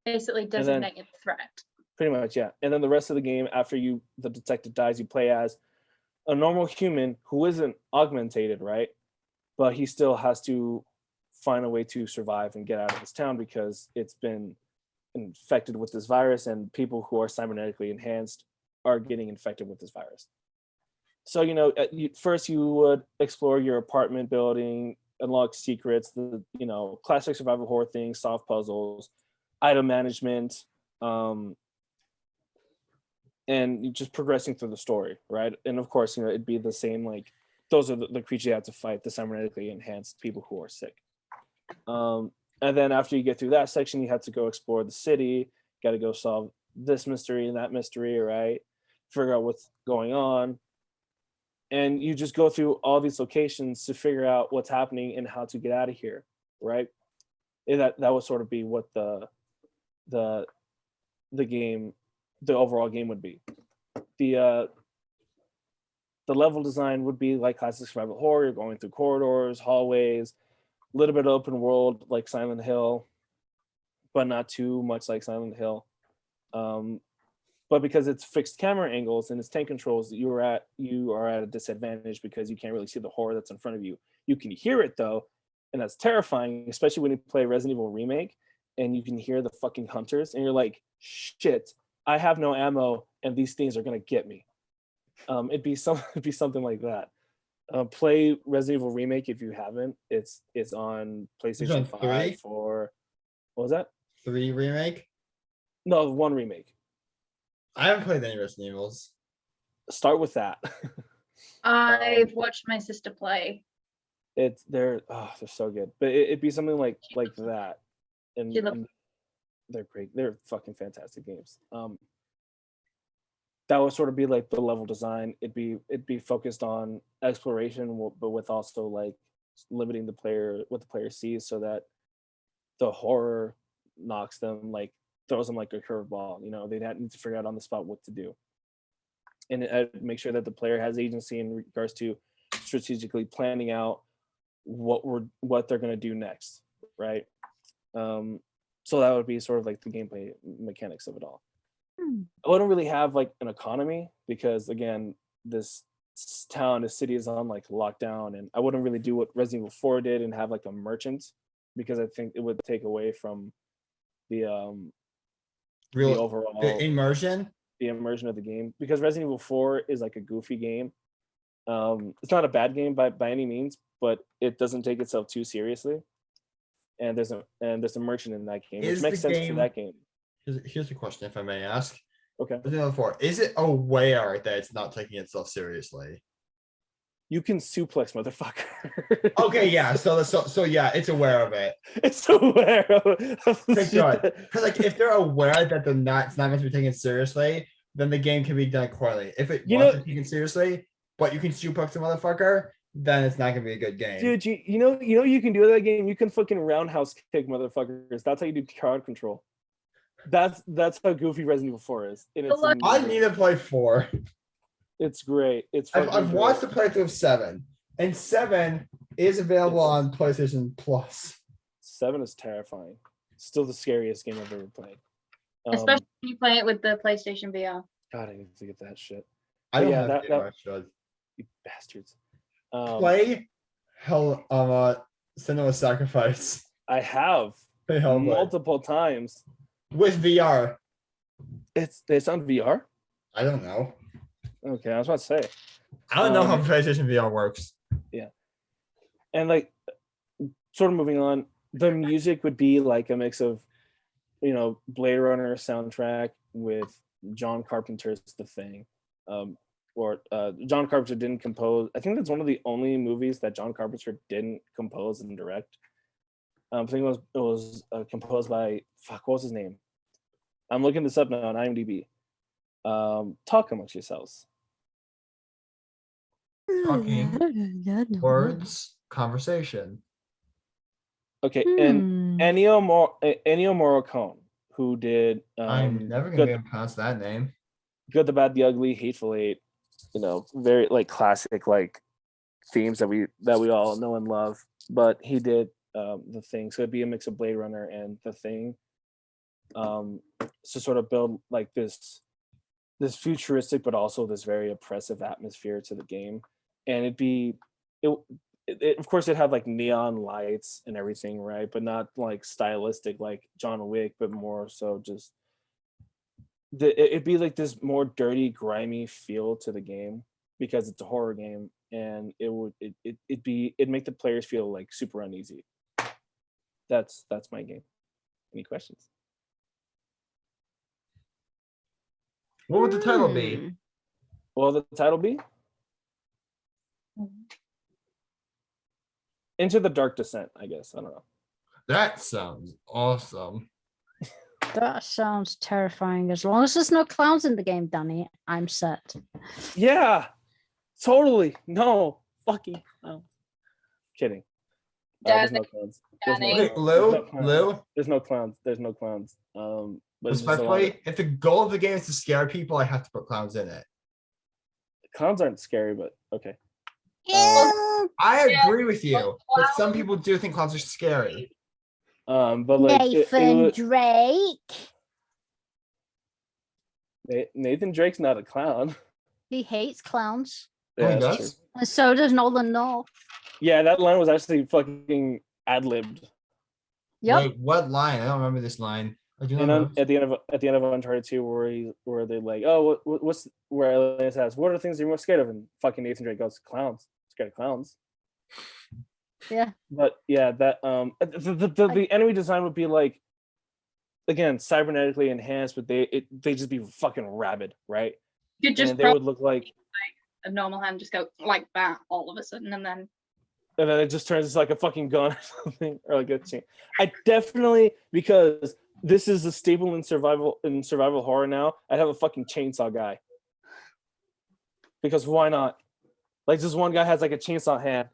Basically designated threat. Pretty much, yeah. And then the rest of the game, after the detective dies, you play as a normal human who isn't augmentated, right? But he still has to find a way to survive and get out of this town because it's been infected with this virus, and people who are cybernetically enhanced are getting infected with this virus. So, you know, first you would explore your apartment building, unlock secrets, the, you know, classic survival horror things, solve puzzles, item management, and just progressing through the story, right? And of course, you know, it'd be the same, like, those are the creatures you have to fight, the cybernetically enhanced people who are sick. And then after you get through that section, you have to go explore the city, got to go solve this mystery and that mystery, right? Figure out what's going on. And you just go through all these locations to figure out what's happening and how to get out of here, right? And that would sort of be what the game, the overall game would be. The level design would be like classic survival horror. You're going through corridors, hallways, a little bit open world like Silent Hill, but not too much like Silent Hill. But because it's fixed camera angles and it's tank controls, you are at a disadvantage because you can't really see the horror that's in front of you. You can hear it though, and that's terrifying, especially when you play Resident Evil Remake and you can hear the fucking hunters and you're like, shit, I have no ammo and these things are gonna get me. It'd be something like that. Play Resident Evil Remake if you haven't. It's on PlayStation 5 for, what was that? 3 remake? No, 1 remake. I haven't played any Resident Evils. Start with that. I've watched my sister play. They're so good. But it'd be something like that. And they're great. They're fucking fantastic games. That would sort of be like the level design. It'd be focused on exploration, but with also like limiting the player, what the player sees, so that the horror knocks them, like throws them like a curveball. You know, they'd need to figure out on the spot what to do, and make sure that the player has agency in regards to strategically planning out what they're going to do next, right? So that would be sort of like the gameplay mechanics of it all. I wouldn't really have like an economy because again, this city is on like lockdown, and I wouldn't really do what Resident Evil 4 did and have like a merchant, because I think it would take away from the overall immersion of the game, because Resident Evil 4 is like a goofy game. It's not a bad game by any means, but it doesn't take itself too seriously, and there's a merchant in that game, which makes sense for that game. Here's a question, if I may ask. Okay. Resident Evil 4, is it aware that it's not taking itself seriously? You can suplex motherfucker. Okay, yeah. So yeah, it's aware of it. It's aware of Thank God. Because like, if they're aware that it's not meant to be taken seriously, then the game can be done accordingly. If it wants to be taken seriously, but you can suplex the motherfucker, then it's not gonna be a good game. Dude, you know you can do that game. You can fucking roundhouse kick motherfuckers. That's how you do crowd control. That's how goofy Resident Evil 4 is. And I need to play 4. It's great. I've watched the playthrough of 7, and 7 is available on PlayStation Plus. 7 is terrifying. Still the scariest game I've ever played. Especially when you play it with the PlayStation VR. God, I need to get that shit. I But don't yeah, have that- VR, that- I should. You bastards. Play Hell Cinema Sacrifice. I have Play Hellblade. multiple times. With VR. It's on VR. I don't know. Okay, I was about to say. I don't know how Um, PlayStation VR works. And like, sort of moving on, the music would be like a mix of, Blade Runner soundtrack with John Carpenter's The Thing. John Carpenter didn't compose. I think that's one of the only movies that John Carpenter didn't compose and direct. I think it was composed by what was his name? I'm looking this up now on IMDb. Talk amongst yourselves. Talking. Words. Conversation. Okay, and Hmm. Ennio Morricone, who did I'm never gonna be able to pronounce that name. Good, the Bad, the Ugly, Hateful Eight, very like classic like themes that we all know and love. But he did The Thing, so it'd be a mix of Blade Runner and The Thing, to sort of build like this futuristic but also this very oppressive atmosphere to the game. And of course it'd have like neon lights and everything, right? But not like stylistic like John Wick, but more so just it'd be like this more dirty, grimy feel to the game because it's a horror game, and it'd make the players feel like super uneasy. That's my game. Any questions? What would the title be? What will the title be? Into the Dark Descent, I guess. I don't know. That sounds awesome. That sounds terrifying. As long as there's no clowns in the game, Danny, I'm set. Yeah, totally. No, fucking no. Kidding. There's no clowns. There's no Danny. Wait, clowns. Lou? There's no clowns. There's no clowns. But it's just a lot of- Especially if the goal of the game is to scare people, I have to put clowns in it. clowns aren't scary, but okay. I agree with you, but some people do think clowns are scary. But like Nathan Drake. Nathan Drake's not a clown. He hates clowns. Oh, he that's does? true. And so does Nolan North. Yeah, that line was actually fucking ad-libbed. Yep. Wait, what line? I don't remember this line. I do not And know. at the end of Uncharted 2, where they're like, oh, what's where Elias asks, what are the things you're most scared of? And fucking Nathan Drake goes, clowns. Scared of clowns. Yeah. But yeah, that the enemy design would be like, again, cybernetically enhanced, but they just be fucking rabid, right? You could just And they would look like, a normal hand just go like that all of a sudden, and then it just turns into like a fucking gun or something, or like a chain. I definitely, because this is a staple in survival horror now, I'd have a fucking chainsaw guy. Because why not? Like, this one guy has like a chainsaw hand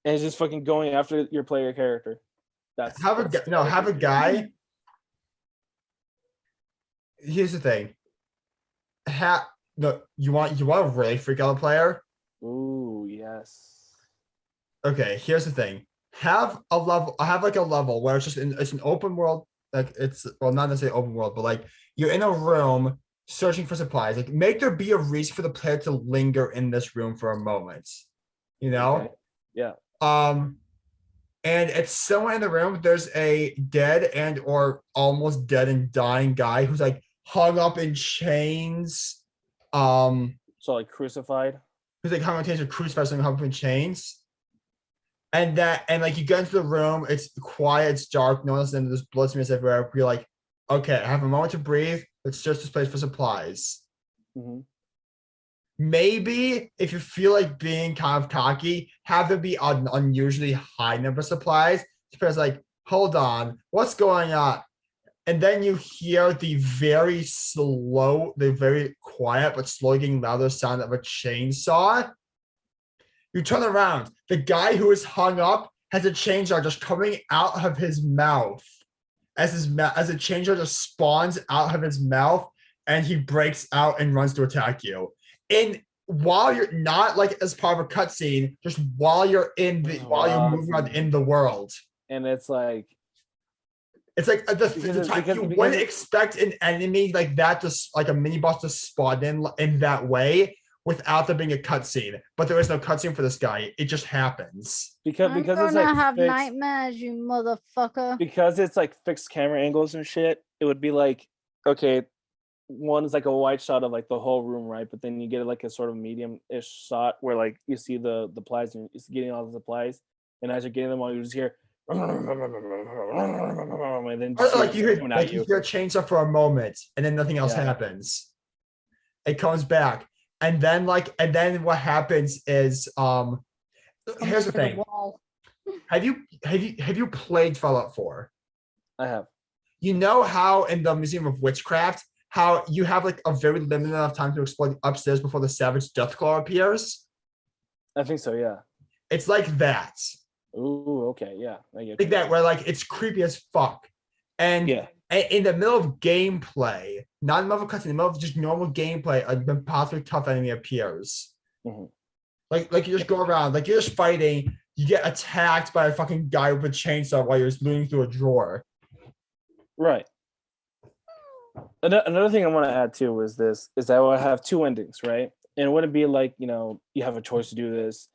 and he's just fucking going after your player character. Have a guy. Here's the thing. You want to really freak out a player? Ooh, yes. Okay, here's the thing. Have a level where it's an open world, like not necessarily open world, but like you're in a room searching for supplies. Like, make there be a reason for the player to linger in this room for a moment. You know? Okay. Yeah. And it's somewhere in the room, there's a dead and or almost dead and dying guy who's like hung up in chains. So like crucified. Who's like hung on chains or crucified, something hung up in chains. And like you get into the room, it's quiet, it's dark, no one's in, there's blood smears everywhere. You're like, okay, I have a moment to breathe. Let's search this place for supplies. Mm-hmm. Maybe if you feel like being kind of cocky, have there be an unusually high number of supplies. Because like, hold on, what's going on? And then you hear the very quiet but slowly getting louder sound of a chainsaw. You turn around. The guy who is hung up has a chainsaw just coming out of his mouth. As a chainsaw just spawns out of his mouth, and he breaks out and runs to attack you. And while you're not like as part of a cutscene, just while you're moving around in the world. And it's like, It's like the type you wouldn't expect an enemy like that to like a mini boss to spawn in that way without there being a cutscene. But there is no cutscene for this guy. It just happens. because I'm it's gonna like have fixed, nightmares, you motherfucker. because it's like fixed camera angles and shit. It would be like, okay, one is like a wide shot of like the whole room, right? But then you get like a sort of medium-ish shot where like you see the supplies and you're getting all the supplies, and as you're getting them all, you just hear and then Or just like you hear coming at like you hear a chainsaw for a moment and then nothing else Yeah. happens. It comes back. And then what happens is Comes here's the through thing. wall. Have you played Fallout 4? I have. You know how in the Museum of Witchcraft, how you have like a very limited amount of time to explore upstairs before the Savage Deathclaw appears? I think so, yeah. It's like that. Ooh, okay, yeah. I get Like you. that, where like it's creepy as fuck. And Yeah. in the middle of gameplay, not in the middle of cutscene, in the middle of just normal gameplay, a impossibly tough enemy appears. Mhm. Like you just go around, like you're just fighting, you get attacked by a fucking guy with a chainsaw while you're just looting through a drawer. Right. Another thing I want to add too is that I would have two endings, right? And it wouldn't be like, you have a choice to do this.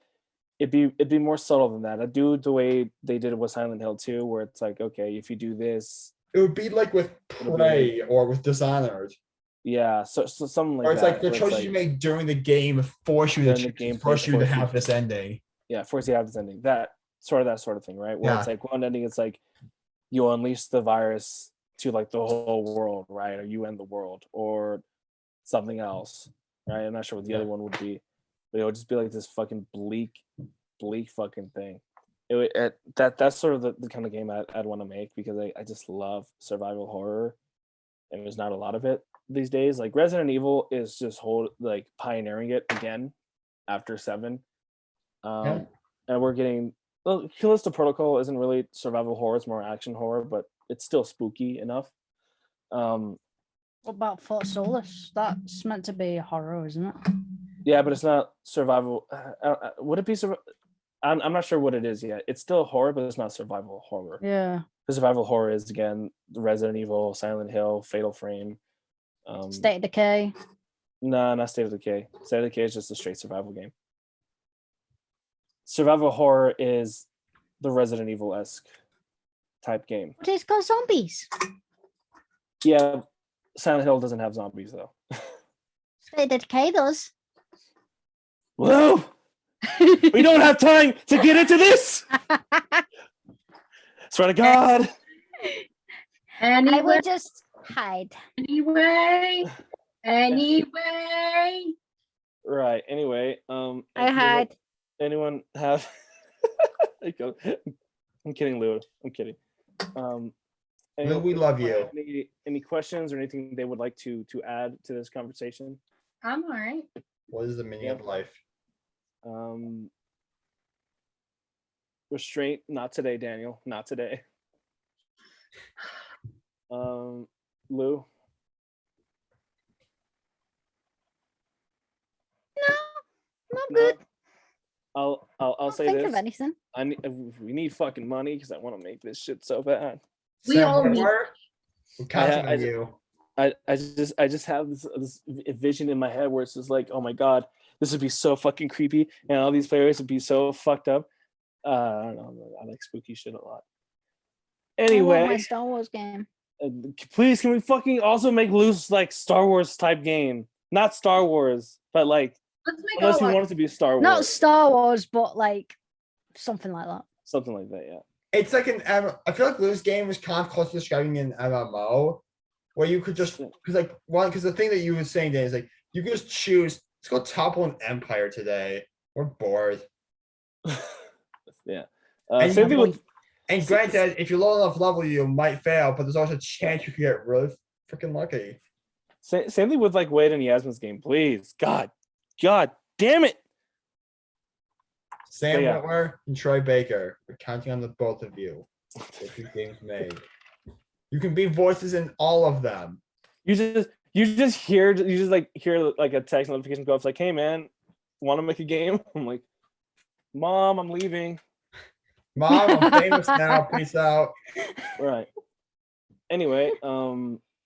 It'd be more subtle than that. I do the way they did it with Silent Hill 2, where it's like, okay, if you do this, It would be like with Prey or with Dishonored. yeah, so something like Or it's that. like the where it's choices you make during the game force you During the to game force you to force you- have this ending. yeah, force you to have this ending. That sort of thing, right? Where it's Yeah. like one ending, it's like you unleash the virus to like the whole world, right? Or you end the world, or something else, right? I'm not sure what the Yeah. other one would be, but it would just be like this fucking bleak fucking thing. That's sort of the kind of game I'd want to make, because I just love survival horror, and there's not a lot of it these days. Like Resident Evil is just pioneering it again after 7. Yeah. And we're getting, well, Callisto Protocol isn't really survival horror, it's more action horror, but it's still spooky enough. What about Fort Solis? That's meant to be horror, isn't it? Yeah, but it's not survival. Would it be I'm not sure what it is yet. It's still horror, but it's not survival horror. Yeah. The survival horror is, again, Resident Evil, Silent Hill, Fatal Frame. State of Decay. No, not State of Decay. State of Decay is just a straight survival game. Survival horror is the Resident Evil-esque type game. But it's got zombies. Yeah, Silent Hill doesn't have zombies though. State of Decay does. Whoa! We don't have time to get into this. Swear to God. I Anyway, will just hide. anyway. Right. Anyway, I does hide. anyone have? There you go. I'm kidding, Lou. I'm kidding. Lou, Anyone we love have you. any questions or anything they would like to add to this conversation? I'm all right. What is the meaning of life? Restraint, not today, Daniel. Not today. Lou. I'm good. I'll say Think this. of anything. We need fucking money, because I want to make this shit so bad. We Sam all need- Witwer, we're counting on you. I just have this vision in my head where it's just like, oh my God, this would be so fucking creepy, and all these players would be so fucked up. I don't know. I like spooky shit a lot. I want my Anyway, Star Wars game. please, can we fucking also make loose like Star Wars type game? Not Star Wars, but like, Let's make unless our you life. want it to be Star Wars, Not Star Wars, but like something like that. something like that. Yeah. It's like I feel like Lou's game was kind of close to describing an MMO, where you could just because the thing that you were saying, Dan, is like you could just choose. Let's go topple an empire today. We're bored. Yeah. And Same thing with And granted, if you're low enough level, you might fail, but there's also a chance you could get really freaking lucky. same thing with like Wade and Yasmin's game. Please, God damn it. Sam yeah. Witwer and Troy Baker. We're counting on the both of you. Get these games made. You can be voices in all of them. You just hear like a text notification go up. It's like, hey man, want to make a game? I'm like, Mom, I'm leaving. Mom, I'm famous now. Peace out. Right. Anyway,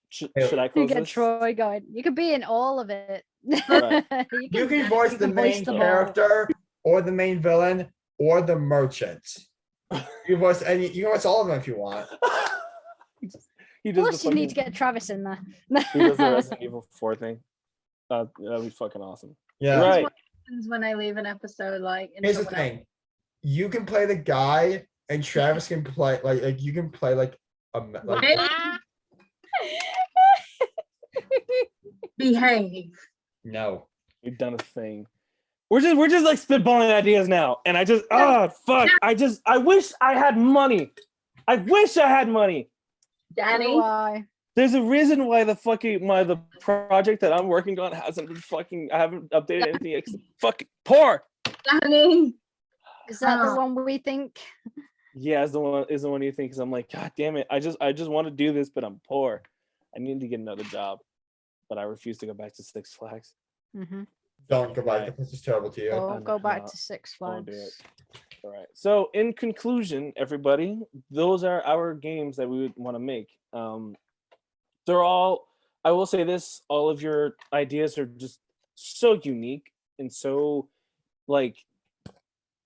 should I You close get this? Troy going. You could be in all of it. Right. You can voice you the can voice main them all. character, or the main villain, or the merchant. You voice any. You can voice all of them if you want. He does Plus, the you need to fucking- get Travis in there. He does the Resident Evil 4 thing. That'd be fucking awesome. Yeah. This is Right. what happens when I leave an episode like in Here's the someone else. thing. You can play the guy, and Travis can play like you can play like a Wait, behave. no. We've done a thing. We're just like spitballing ideas now, and I just fuck. I wish I had money. I wish I had money. Danny, Why? There's a reason why the project that I'm working on hasn't been fucking. I haven't updated anything. Fucking poor. Danny. Is that the Ah. one we think? Yeah, is the one you think? Because I'm like, God damn it! I just want to do this, but I'm poor. I need to get another job, but I refuse to go back to Six Flags. Mm-hmm. Don't go back. Right. This is terrible to you. Don't go back no, to Six I won't do Flags. All right. So, in conclusion, everybody, those are our games that we would want to make. They're all. I will say this: all of your ideas are just so unique and so, like,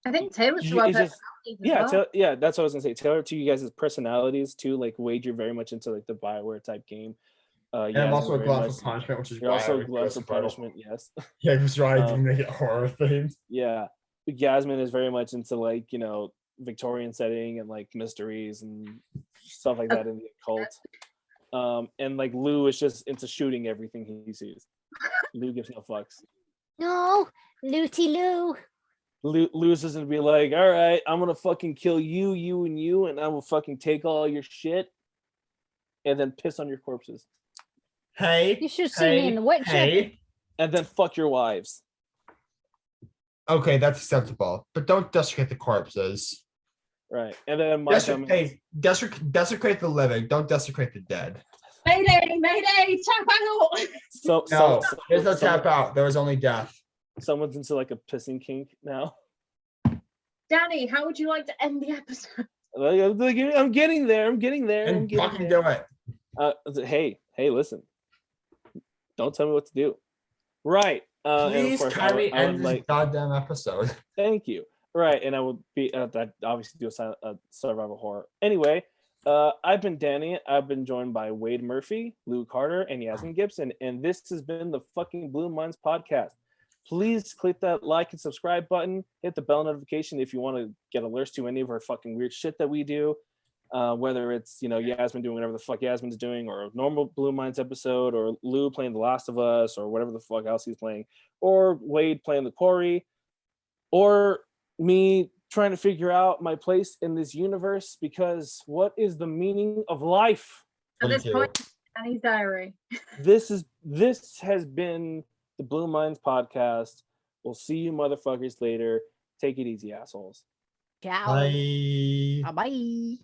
I think Taylor's You- to our it's just- personalities as well. yeah. That's what I was gonna say. Taylor, to you guys' personalities too. Like Wade, you're very much into like the Bioware type game. And I'm also a glutton for punishment, which is You're why also I a glutton for survival. punishment. Yes. Yeah, that's right. Um, To make it horror themed. Yeah. Yasmin is very much into like, Victorian setting and like mysteries and stuff like that in the occult. And like Lou is just into shooting everything he sees. Lou gives no fucks. No, Looty Loo. Lou's just gonna be like, all right, I'm gonna fucking kill you, you, and you, and I will fucking take all your shit and then piss on your corpses. Hey. You should see me in The Witcher. Hey. And then fuck your wives. Okay, that's acceptable, but don't desecrate the corpses. Right. And then my Desecrate the living. Don't desecrate the dead. Mayday, mayday, tap out. No, there's no tap out. There was only death. Someone's into like a pissing kink now. Danny, how would you like to end the episode? I'm getting there. I'm getting there. I'm And getting fucking there. do it. Hey, listen. Don't tell me what to do. Right. And of Please, course, Kyrie, I would end this like. goddamn episode. Thank you. Right, and I would be that obviously do a survival horror. Anyway, I've been Danny. I've been joined by Wade Murphy, Lou Carter, and Yasmin Gibson, and this has been the fucking Blue Minds podcast. Please click that like and subscribe button. Hit the bell notification if you want to get alerts to any of our fucking weird shit that we do. Whether it's Yasmin doing whatever the fuck Yasmin's doing, or a normal Blue Minds episode, or Lou playing The Last of Us, or whatever the fuck else he's playing, or Wade playing the Quarry, or me trying to figure out my place in this universe, because what is the meaning of life? At this Thank point, Danny's diary. This has been the Blue Minds podcast. We'll see you motherfuckers later. Take it easy, assholes. Ciao. Bye. Bye-bye.